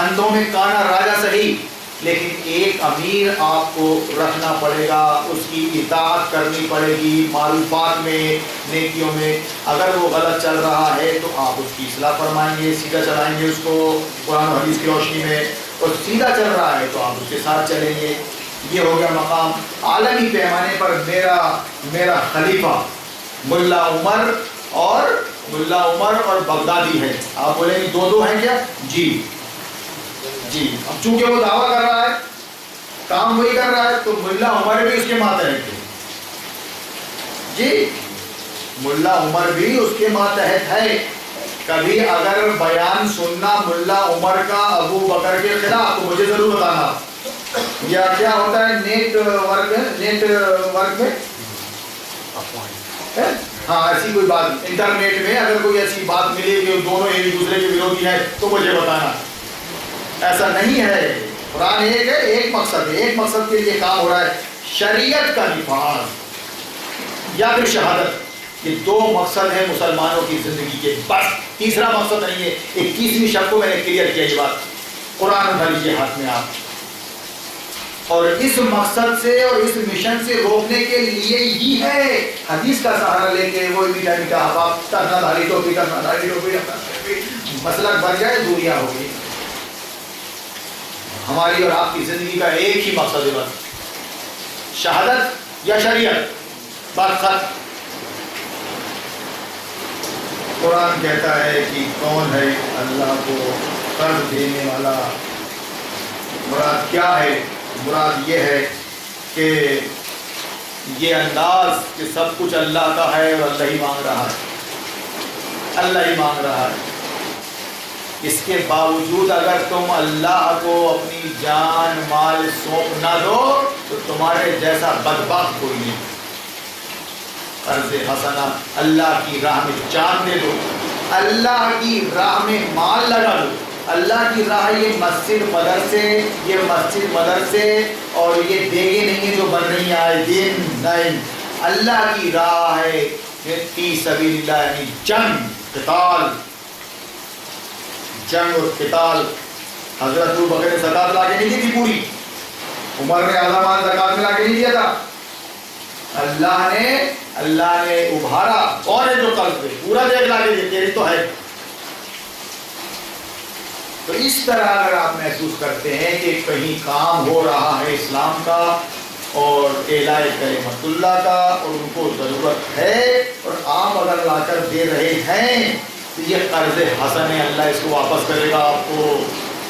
اندھوں میں کانا راجا صحیح، لیکن ایک امیر آپ کو رکھنا پڑے گا، اس کی اطاعت کرنی پڑے گی، معروفات میں، نیکیوں میں۔ اگر وہ غلط چل رہا ہے تو آپ اس کی اصلاح فرمائیں گے، سیدھا چلائیں گے اس کو قرآن و حدیث کی روشنی میں، اور سیدھا چل رہا ہے تو آپ اس کے ساتھ چلیں گے۔ یہ ہو گیا مقام۔ عالمی پیمانے پر میرا خلیفہ ملا عمر اور بغدادی ہے۔ آپ بولیں گے دو ہیں کیا؟ جی، اب چونکہ وہ دعویٰ کر رہا ہے، کام وہی کر رہا ہے، تو ملا عمر بھی اس کے ماتحت ہے۔ جی، ملا عمر بھی اس کے ماتحت ہے، کبھی اگر بیان سننا ملا عمر کا ابو بکر کے خلاف تو مجھے ضرور بتانا. یا کیا ہوتا ہے نیٹ ورک میں ہاں ایسی کوئی بات انٹرنیٹ میں اگر کوئی ایسی بات ملے کہ دونوں ایک دوسرے کے ورودھی ہیں تو مجھے بتانا. ایسا نہیں ہے. قرآن ایک ہے, ایک مقصد ہے, ایک مقصد کے لیے کام ہو رہا ہے, شریعت کا نفاذ یا پھر شہادت. یہ دو مقصد ہیں مسلمانوں کی زندگی کے, بس تیسرا مقصد نہیں ہے. 21ویں شب کو میں نے کلیئر کیا یہ بات. قرآن اٹھا لیجیے ہاتھ میں آپ, اور اس مقصد سے اور اس مشن سے روکنے کے لیے ہی ہے حدیث کا سہارا لے کے وہ میٹھا میٹھا آپ ٹرنا دھاری ٹوپی ٹرنا دھاری ٹوپی مسلک بن جائے دوریا ہو گئی. ہماری اور آپ کی زندگی کا ایک ہی مقصد ہے, بس شہادت یا شریعت, بات ختم. قرآن کہتا ہے کہ کون ہے اللہ کو قرض دینے والا. مراد کیا ہے؟ مراد یہ ہے کہ یہ انداز کہ سب کچھ اللہ کا ہے اور اللہ ہی مانگ رہا ہے, اللہ ہی مانگ رہا ہے. اس کے باوجود اگر تم اللہ کو اپنی جان مال سونپ نہ دو تو تمہارے جیسا بدبخت کوئی نہیں. قرض حسنہ, اللہ کی راہ میں جان دے دو, اللہ کی راہ میں مال لگا دو. اللہ کی راہ یہ مسجد مدرسے, یہ مسجد مدرسے اور یہ دیگیں نہیں ہیں جو بن رہی ہیں آئے دن, نہیں. اللہ کی راہ ہے فی سبیل اللہ, یعنی جنگ قتال, جنگ اور قتال. حضرت ابو بکر نے زکات لا کے نہیں دی تھی پوری, عمر نے آدھا مال زکات میں لا کے نہیں دیا تھا. اللہ نے ابھارا. اور ہے جو قرض پہ پورا دیکھ لا کے دے, تیری تو ہے. تو اس طرح اگر آپ محسوس کرتے ہیں کہ کہیں کام ہو رہا ہے اسلام کا اور اعلاء کلمت اللہ کا اور ان کو ضرورت ہے اور آپ اگر لا کر دے رہے ہیں تو یہ قرض حسن ہے, اللہ اس کو واپس کرے گا آپ کو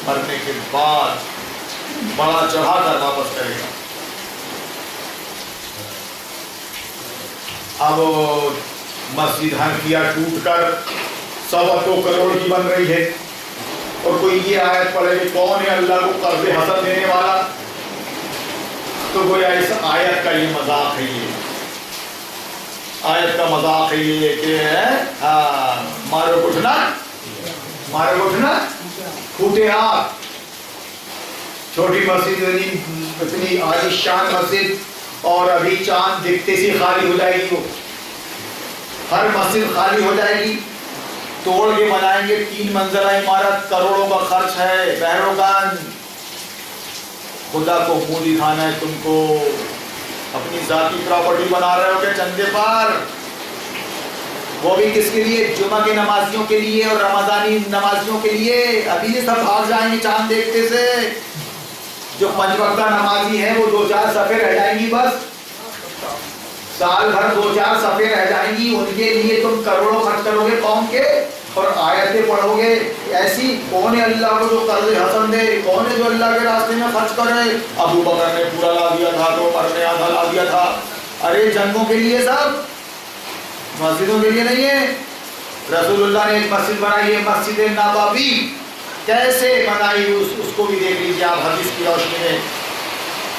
مرنے کے بعد, بڑا چڑھا کر واپس کرے گا. اب مسجد حنفیہ ٹوٹ کر 2.25 کروڑ کی بن رہی ہے اور کوئی یہ آیت پڑھے کہ کون ہے اللہ کو قرض حسن دینے والا, تو گویا اس آیت کا یہ مذاق ہے, یہ آیت کا مذاق ہے یہ کہ مارو گھٹنا پھوٹے ہاتھ. چھوٹی مسجد اتنی عالی شان مسجد اور ابھی چاند دیکھتے سی خالی ہو جائے گی, وہ ہر مسجد خالی ہو جائے گی. توڑ کے بنائیں گے 3 منزلہ عمارت, کروڑوں کا خرچ ہے, بہروگان. خدا کو منہ دکھانا ہے تم کو, اپنی ذاتی پراپرٹی بنا رہے ہو کہ چندے پر, وہ بھی کس کے لیے؟ جمعہ کے نمازیوں کے لیے اور رمضانی نمازیوں کے لیے. ابھی یہ سب بھاگ جائیں گے چاند دیکھتے سے. جو 5 وقتہ نمازی ہیں وہ 2-4 صفحے رہ جائیں گی, بس سال بھر 2-4 صفحے رہ جائیں گی. ان کے لیے تم کروڑوں خرچ کرو گے قوم کے اور آیتیں پڑھو گے ایسی. کون ہے اللہ کو جو قرض حسن دے؟ کون ہے جو اللہ کے راستے میں خرچ کرے؟ ابو بکر نے پورا لا دیا تھا تو عمر نے آدھا لا دیا تھا. ارے جنگوں کے لیے سب, مسجدوں کے لیے نہیں ہے. رسول اللہ نے ایک مسجد بنائی ہے, مسجد نبوی. کیسے بنائی اس کو بھی دیکھ لیجیے آپ حدیث کی روشنی میں.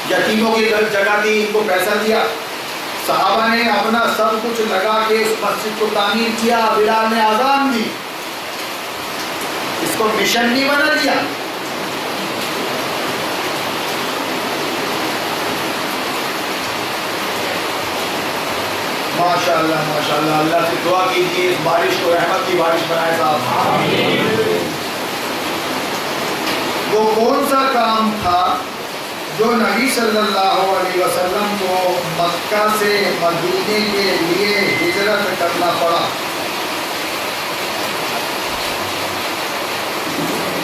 یتیموں کی جگہ تھی, ان کو پیسہ دیا. صحابہ نے اپنا سب کچھ لگا کے اس مسجد کو تعمیر کیا. بلال نے اذان دی. اس کو مشن نہیں بنا دیا. ماشاءاللہ ماشاءاللہ. اللہ سے دعا کیجیے اس بارش کو رحمت کی بارش بنائے صاحب. آمین. وہ کون سا کام تھا جو نبی صلی اللہ علیہ وسلم کو مکہ سے مدینے کے لیے ہجرت کرنا پڑا؟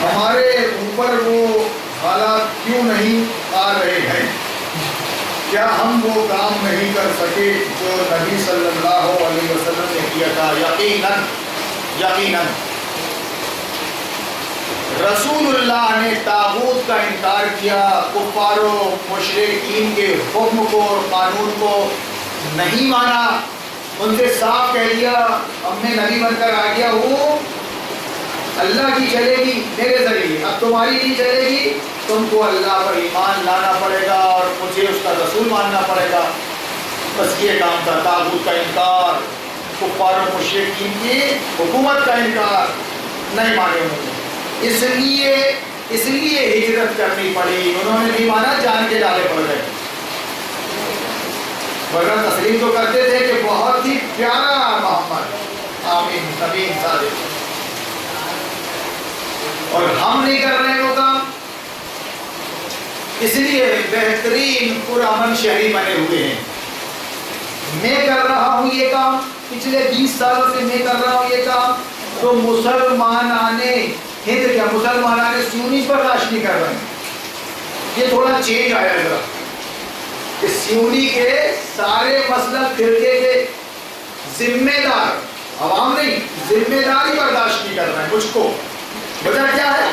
ہمارے اوپر وہ حالات کیوں نہیں آ رہے ہیں؟ کیا ہم وہ کام نہیں کر سکے جو نبی صلی اللہ علیہ وسلم نے کیا تھا؟ یقیناً یقیناً رسول اللہ نے طاغوت کا انکار کیا. کفار و مشرکین کے حکم کو اور قانون کو نہیں مانا. ان سے صاف کہہ دیا اب میں نبی بن کر آ گیا ہوں اللہ کی چلے گی میرے ذریعے، اب تمہاری نہیں چلے گی، تم کو اللہ پر ایمان لانا پڑے گا اور مجھے اس کا رسول ماننا پڑے گا۔ بس یہ کام تھا، طاغوت کا انکار، کفار و مشرکین کی حکومت کا انکار، نہیں مانے انہوں نے، اس لیے ہجرت کرنی پڑی، انہوں نے نہیں مانا، جان کے ڈالے پڑ گئے، ورنہ تسلیم تو کرتے تھے کہ بہت ہی پیارا محمد، آمین نبی صادق، اور ہم نہیں کر رہے ہیں وہ کام، اس لیے بہترین پرامن شہری بنے ہوئے ہیں۔ میں کر رہا ہوں یہ کام، پچھلے 20 سالوں سے میں کر رہا ہوں یہ کام، تو مسلمانان ہند کیا مسلمانان سیونی برداشت نہیں کر رہے ہیں۔ یہ تھوڑا چینج آیا ذرا کہ سیونی کے سارے مسلک فرقے کے ذمہ دار، عوام نہیں، ذمہ دار ہی برداشت نہیں کر رہے ہیں مجھ کو۔ وجہ کیا ہے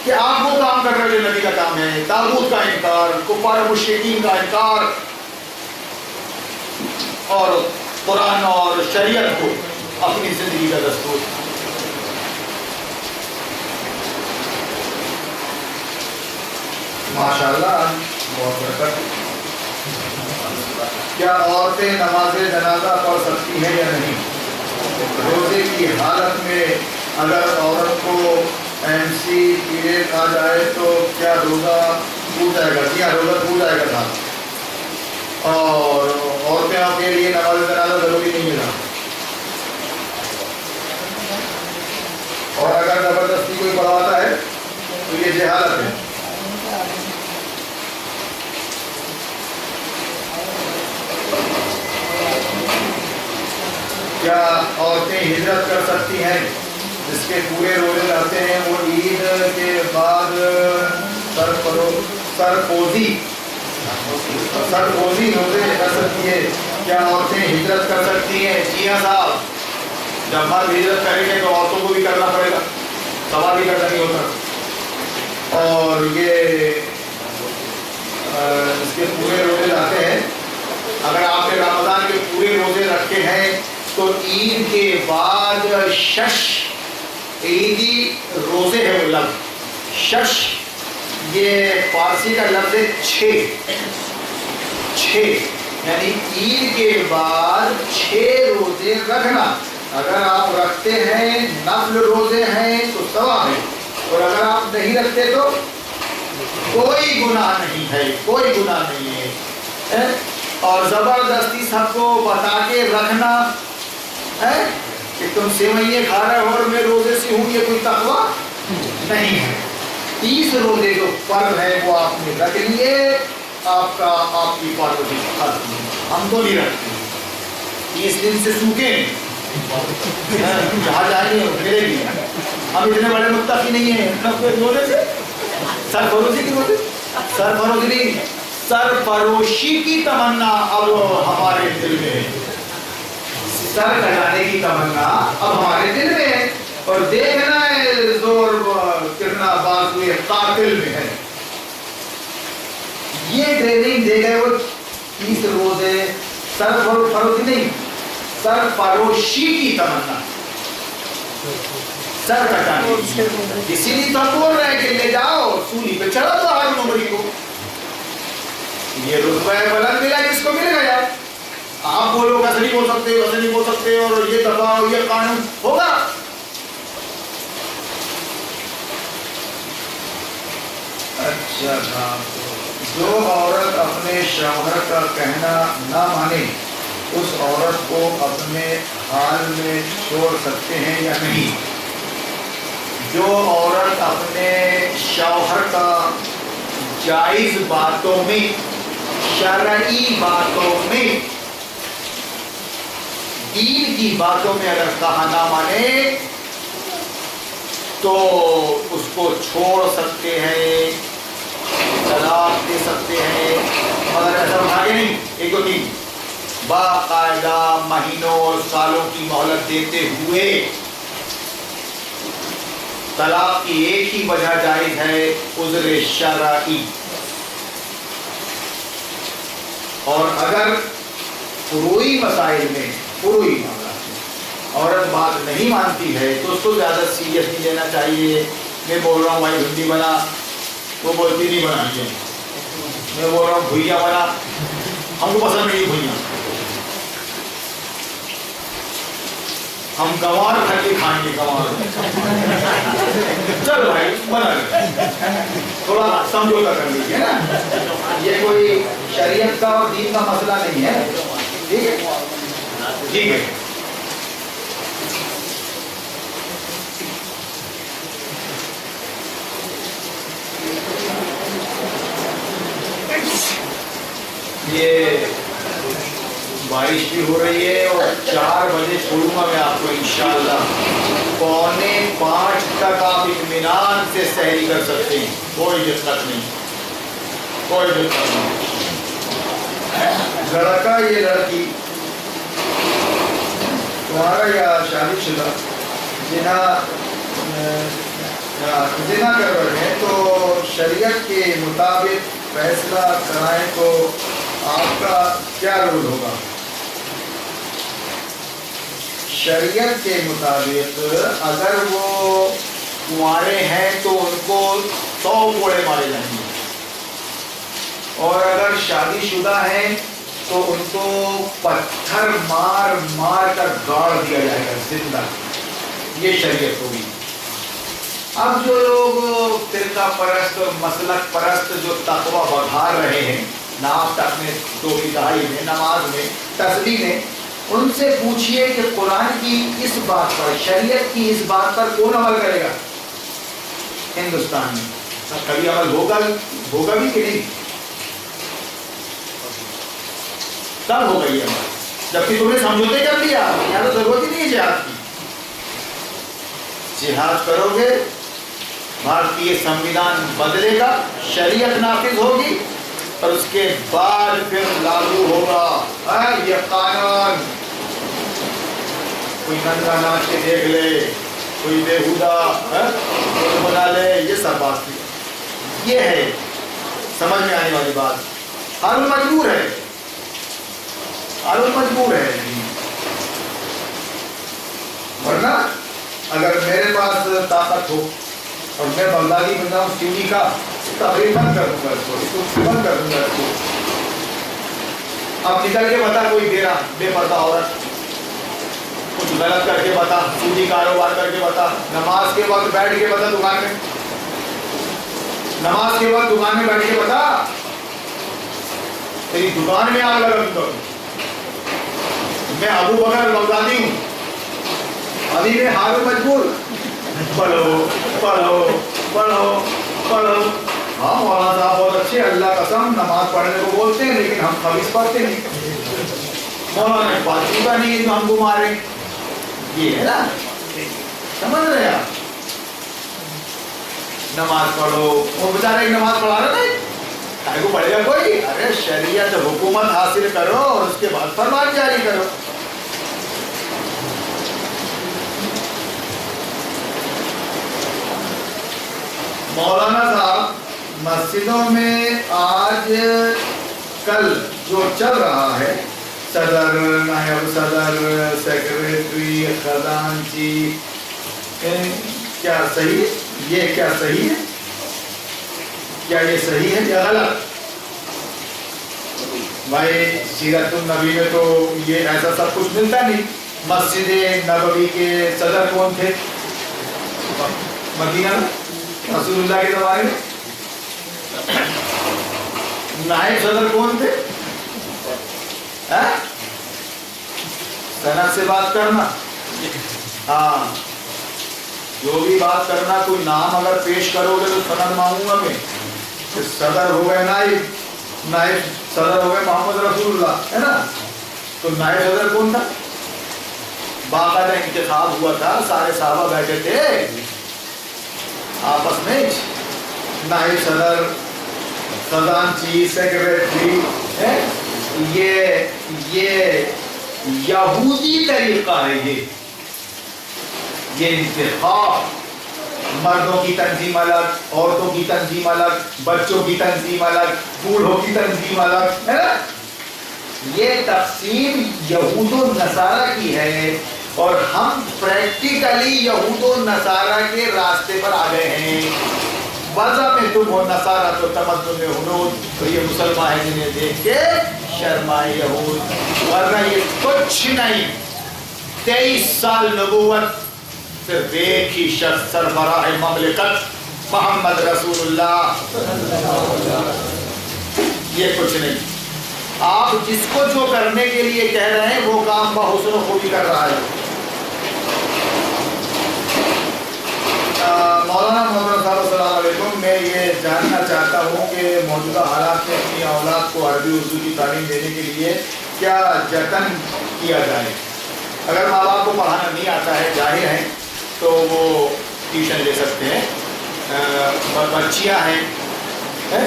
کہ آپ وہ کام کر رہے ہیں جو نبی کا کام ہے، طاغوت کا انکار، کفار و مشرکین کا انکار، اور قرآن اور شریعت کو اپنی زندگی کا دستور۔ ماشاءاللہ بہت برکت۔ کیا عورتیں نماز جنازہ پڑھ سکتی ہیں یا نہیں؟ روزے کی حالت میں اگر عورت کو MC پیریڈ آ جائے تو کیا روزہ ٹوٹ جائے گا؟ کیا روزہ ٹوٹ جائے گا تھا، اور عورتوں کے لیے نماز جنازہ ضروری نہیں ملا، اور اگر زبردستی کوئی پڑھواتا ہے تو یہ جہالت ہے۔ کیا عورتیں ہجرت کر سکتی ہیں؟ جس کے پورے روزے رہتے ہیں وہ عید کے بعد سرپوزی روزے کر سکتی ہے، کیا عورتیں ہجرت کر سکتی ہیں؟ جی ہاں صاحب، جب مرد ہجرت کریں گے تو عورتوں کو بھی کرنا پڑے گا، سوال بھی کرنا نہیں ہوتا۔ اور یہ اس کے پورے روزے رہتے ہیں، اگر آپ نے رمضان کے پورے روزے رکھے ہیں تو عید کے بعد شش عیدی روزے ہیں، وہ لفظ شش یہ فارسی کا لفظ ہے، چھ یعنی عید کے بعد 6 روزے رکھنا۔ اگر آپ رکھتے ہیں نفل روزے ہیں تو ثواب ہے، اور اگر آپ نہیں رکھتے تو کوئی گناہ نہیں ہے، کوئی گناہ نہیں ہے۔ اور زبردستی سب کو بتا کے رکھنا ہے کہ تم سیوئیاں کھا رہے ہو اور میں روزے سے ہوں، یہ کوئی تقویٰ نہیں ہے۔ 30 روزے جو فرض ہے وہ آپ نے رکھ لیے، آپ کی پابندی ختم۔ ہم تو نہیں رکھتے، 30 دن سے سوکھے جہاں جائیں گے ملے گی۔ ہم اتنے بڑے متقی نہیں ہیں روزے سے، سرفروشی کی روزے، سرفروشی نہیں، سرفروشی کی تمنا اب ہمارے دل میں ہے، سر کٹانے کی تمنا اب ہمارے دل میں ہے، اور دیکھنا ہے زور کتنا بازوئے قاتل میں ہے۔ یہ ٹریننگ دے گئے وہ 30 روزے، سرفروشی نہیں، سرفروشی کی تمنا، سر کٹانے کی۔ اسی لیے تو بول رہے ہیں کہ لے جاؤ سولی پہ چڑھا دو آج نمبری کو، یہ رتبہ بلند ملا جس کو مل گیا۔ آپ بولو ویسے نہیں بول سکتے، ویسے نہیں بول سکتے، اور یہ دباؤ یہ قانون ہوگا۔ اچھا تھا، جو عورت اپنے شوہر کا کہنا نہ مانے اس عورت کو اپنے حال میں چھوڑ سکتے ہیں یا نہیں؟ جو عورت اپنے شوہر کا جائز باتوں میں، شرعی باتوں میں، دین کی باتوں میں اگر کہا نہ مانے تو اس کو چھوڑ سکتے ہیں، طلاق دے سکتے ہیں، مگر ایسا اٹھا کے نہیں 1 2 3، باقاعدہ مہینوں اور سالوں کی مہلت دیتے ہوئے۔ طلاق کی ایک ہی وجہ جائز ہے، عذر شرعی، اور اگر فروعی مسائل میں، فروعی معاملات میں عورت بات نہیں مانتی ہے تو اس کو زیادہ سیریس نہیں لینا چاہیے. میں بول رہا ہوں بھائی بھنڈی بنا، وہ بولتی نہیں بنانی ہے. میں بول رہا ہوں بھجیا بنا، ہم کو پسند نہیں بھجیا، ہم گوار کھا کے کھائیں گے. گوار چل بھائی بنا لے، تھوڑا سمجھوتا کر لیجیے نا. یہ کوئی شریعت کا اور دین کا مسئلہ نہیں ہے. ٹھیک ہے ٹھیک ہے. یہ بارش بھی ہو رہی ہے اور 4 بجے چھوڑوں گا میں آپ کو انشاءاللہ. 4:45 تک آپ اطمینان سے سحری کر سکتے ہیں، کوئی دقت نہیں، کوئی دقت نہیں. لڑکا یہ لڑکی تمہارا یا شادی شدہ زنا کر رہے ہیں تو شریعت کے مطابق فیصلہ کرائیں تو آپ کا کیا رول ہوگا؟ شریعت کے مطابق اگر وہ کنوارے ہیں تو ان کو 100 کوڑے مارے جائیں گے، اور اگر شادی شدہ ہیں تو ان کو پتھر مار مار کر گاڑ دیا جائے گا زندہ. یہ شریعت ہوگی. اب جو لوگ فرقہ پرست اور مسلک پرست جو تقوی بڑھا رہے ہیں ناف اپنے 2 دہائی میں، نماز میں، تسبیح میں، ان سے پوچھئے کہ قرآن کی اس بات پر، شریعت کی اس بات پر کون عمل کرے گا ہندوستان میں؟ کبھی عمل ہوگا بھی کہ نہیں؟ تب ہوگا یہ عمل جبکہ تم نے سمجھوتے کر لیا. یہاں تو ضرورت ہی نہیں ہے جہاد کی. جہاد کرو گے بھارتی سنویدھان بدلے گا، شریعت نافذ ہوگی، اور اس کے بعد پھر لاگو ہوگا یہ قانون. کوئی ننگا ناچ کے دیکھ لے، کوئی بےہودہ بنا لے، یہ سب بات تھی. یہ ہے سمجھ میں آنے والی بات. حال مجبور ہے، حال مجبور ہے. ورنہ اگر میرے پاس طاقت ہو اور میں بغدادی بندہ ہوں سیوی کا، تقریر بند کر دوں گا، اس کو بند کر دوں گا. اس کو اب نکل کے بتا کوئی میرا بے پردہ عورت کچھ غلط کر کے بتا، سودی کاروبار کر کے بتا، نماز کے وقت بیٹھ کے بتا دکان میں، نماز کے وقت دکان میں بیٹھ کے بتا تیری دکان میں آگ لگا دوں گا. میں ابو بکر بغدادی ہوں، ابھی میں حال مجبور. پڑھو پڑھو پڑھو پڑھو. ہاں مولانا صاحب بہت اچھے، اللہ قسم نماز پڑھنے کو بولتے ہیں لیکن ہم خبیث پڑھتے نہیں. مولانا بات چیتا نہیں ہے جو ہم کو مارے. یہ ہے نا، سمجھ رہے آپ؟ نماز پڑھو. وہ بیچارے نماز پڑھا رہے نہیں، کائے کو پڑھے گا کوئی؟ ارے شریعت حکومت حاصل کرو اور اس کے بعد فرمان جاری کرو. مولانا صاحب مسجدوں میں آج کل جو چل رہا ہے، صدر، نائب صدر، سیکریٹری، خزانچی، کیا صحیح ہے؟ یہ کیا صحیح ہے؟ کیا یہ صحیح ہے یا غلط؟ بھائی سیرت النبی میں تو یہ ایسا سب کچھ ملتا نہیں. مسجد نبوی کے صدر کون تھے مدینہ میں رسول اللہ کے زمانے میں؟ نائب صدر کون تھے؟ سند سے بات کرنا. ہاں جو بھی بات کرنا، کوئی نام اگر پیش کرو گے تو سند مانگوں گا میں. صدر ہو گئے نائب صدر ہو گئے محمد رسول اللہ، ہے نا؟ تو نائب صدر کون تھا؟ باقاعدہ انتخاب ہوا تھا، سارے صحابہ بیٹھے تھے آپس میں. نائب صدر، خزانچی، سیکریٹری، یہ یہودی طریقہ ہے. یہ انتخاب، مردوں کی تنظیم الگ، عورتوں کی تنظیم الگ، بچوں کی تنظیم الگ، بوڑھوں کی تنظیم الگ، ہے نا؟ یہ تقسیم یہود و نصارہ کی ہے. اور ہم پریکٹیکلی یہود و نصارہ کے راستے پر آ گئے ہیں. وضع میں تم ہو نصارہ تو تمدن میں ہنود, تو یہ مسلمان ہیں جنہیں دیکھ کے شرمائے یہود, ورنہ یہ کچھ نہیں. 23 سال نبوت, صرف ایک ہی شخص سربراہ مملکت محمد رسول اللہ, یہ کچھ نہیں. آپ جس کو جو کرنے کے لیے کہہ رہے ہیں وہ کام بحسن و خوبی کر رہا ہے. مولانا محمد صاحب السلام علیکم, میں یہ جاننا چاہتا ہوں کہ موجودہ حالات میں اپنی اولاد کو عربی اردو کی تعلیم دینے کے لیے کیا جتن کیا جائے؟ اگر ماں باپ کو پڑھانا نہیں آتا ہے, جاہل ہیں, تو وہ ٹیوشن لے سکتے ہیں. بچیاں ہیں,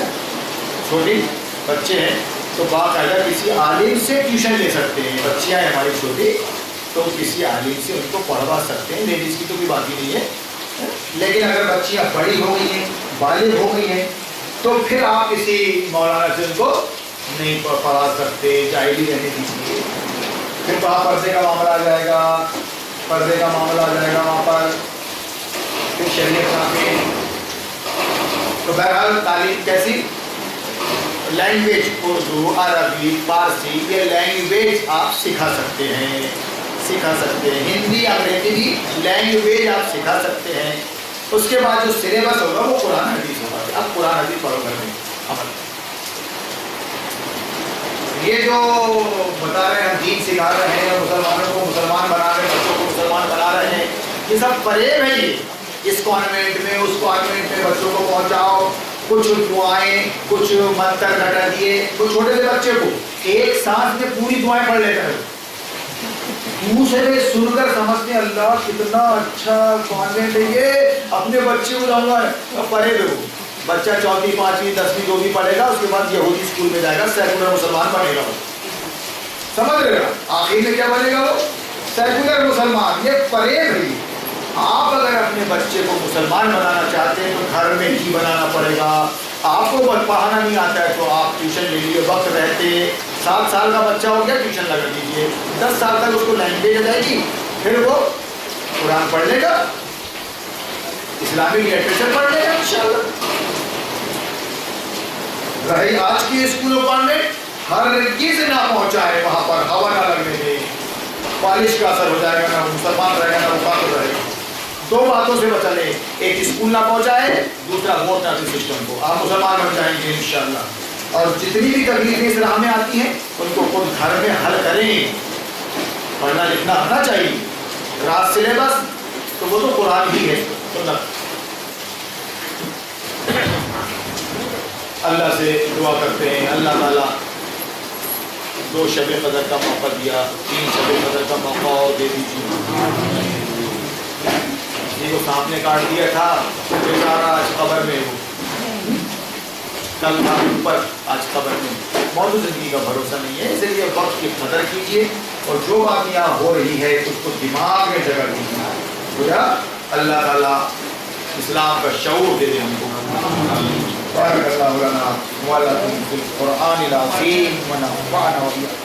چھوٹی بچے ہیں, تو باقاعدہ کسی عالم سے ٹیوشن لے سکتے ہیں. بچیاں ہیں ہماری چھوٹی, تو کسی عالم سے ان کو پڑھوا سکتے ہیں. لیڈیز کی تو کوئی بات ہی نہیں ہے. لیکن اگر بچیاں بڑی ہو گئی ہیں, بالغ ہو گئی ہیں, تو پھر آپ کسی مولانا سے ان کو نہیں پڑھا سکتے, جاہلی رہنے دیجیے. پھر وہاں پردے کا معاملہ آ جائے گا, پردے کا معاملہ آ جائے گا وہاں پر, پھر شریعت وہاں پہ. تو بہرحال تعلیم کیسی لینگویج, اردو, عربی, فارسی, یہ لینگویج آپ سکھا سکتے ہیں, سکھا سکتے ہیں. ہندی, انگریزی بھی لینگویج آپ سکھا سکتے ہیں. اس کے بعد جو سلیبس ہوگا وہ قرآن حدیث ہوگا. آپ قرآن حدیث پڑھو گھر میں عمل. یہ جو بتا رہے ہیں ہم دین سکھا رہے ہیں, مسلمانوں کو مسلمان بنا رہے ہیں, بچوں کو مسلمان بنا رہے ہیں, یہ سب فریب ہے. یہ اس کانوینٹ میں اس کانوینٹ میں بچوں کو پہنچاؤ, کچھ دعائیں, کچھ منتر گھٹا دیے. وہ چھوٹے سے بچے کو ایک سانس میں پوری دعائیں پڑھ لیتا ہے, دوسرے سن کر سمجھتے ہیں اللہ کتنا اچھا کانوینٹ ہے یہ, اپنے بچے کو لاؤں گا. پڑھے گا وہ بچہ 4ویں 5ویں 10ویں جو بھی پڑھے گا, اس کے بعد یہودی اسکول میں جائے گا, سیکولر مسلمان بنے گا. وہ سمجھ رہے گا آخر میں کیا بنے گا, وہ سیکولر مسلمان. یہ فریب ہے. آپ اگر اپنے بچے کو مسلمان بنانا چاہتے ہیں تو گھر میں ہی بنانا پڑے گا. آپ کو پڑھانا نہیں آتا ہے تو آپ ٹیوشن لے لیجیے. وقت رہتے 7 سال کا بچہ ہو گیا, ٹیوشن لگا دیجیے. 10 سال تک اس کو لینگویج آ جائے گی, پھر وہ قرآن پڑھ لے گا, اسلامی لٹریچر پڑھ لے گا انشاءاللہ. رہی آج کی اسکولوں کانوینٹ, ہرگز نہ پہنچائے وہاں پر, ہوا نہ لگنے دے. پالش کا اثر ہو جائے گا, نہ مسلمان رہے گا نہ وہ کافر رہے گا. 2 باتوں سے بچا لے, ایک اسکول نہ پہنچائے, دوسرا ووٹ نہ دے سسٹم کو. آپ مسلمان بن جائیں گے انشاءاللہ. اور جتنی بھی تکلیفیں اس راہ میں آتی ہیں ان کو خود گھر میں حل کریں. پڑھنا لکھنا آنا چاہیے. رات سلیبس تو وہ تو قرآن ہی ہے, سنت. اللہ سے دعا کرتے ہیں اللہ تعالیٰ 2 شب قدر کا موقع دیا, 3 شب قدر کا موقع اور دے دیجیے. جی کو سانپ نے کاٹ دیا تھا, بیچارہ آج قبر میں, وہ کل تھا اوپر, آج قبر میں. موجود زندگی کا بھروسہ نہیں ہے, اس لیے وقت کی قدر کیجیے. اور جو بات یہاں ہو رہی ہے اس کو دماغ میں جگہ دیجیے. گویا اللہ تعالیٰ اسلام کا شعور دے دے ہم کو. بارک اللہ لنا ولکم فی القرآن العظیم ونفعنا وإیاکم.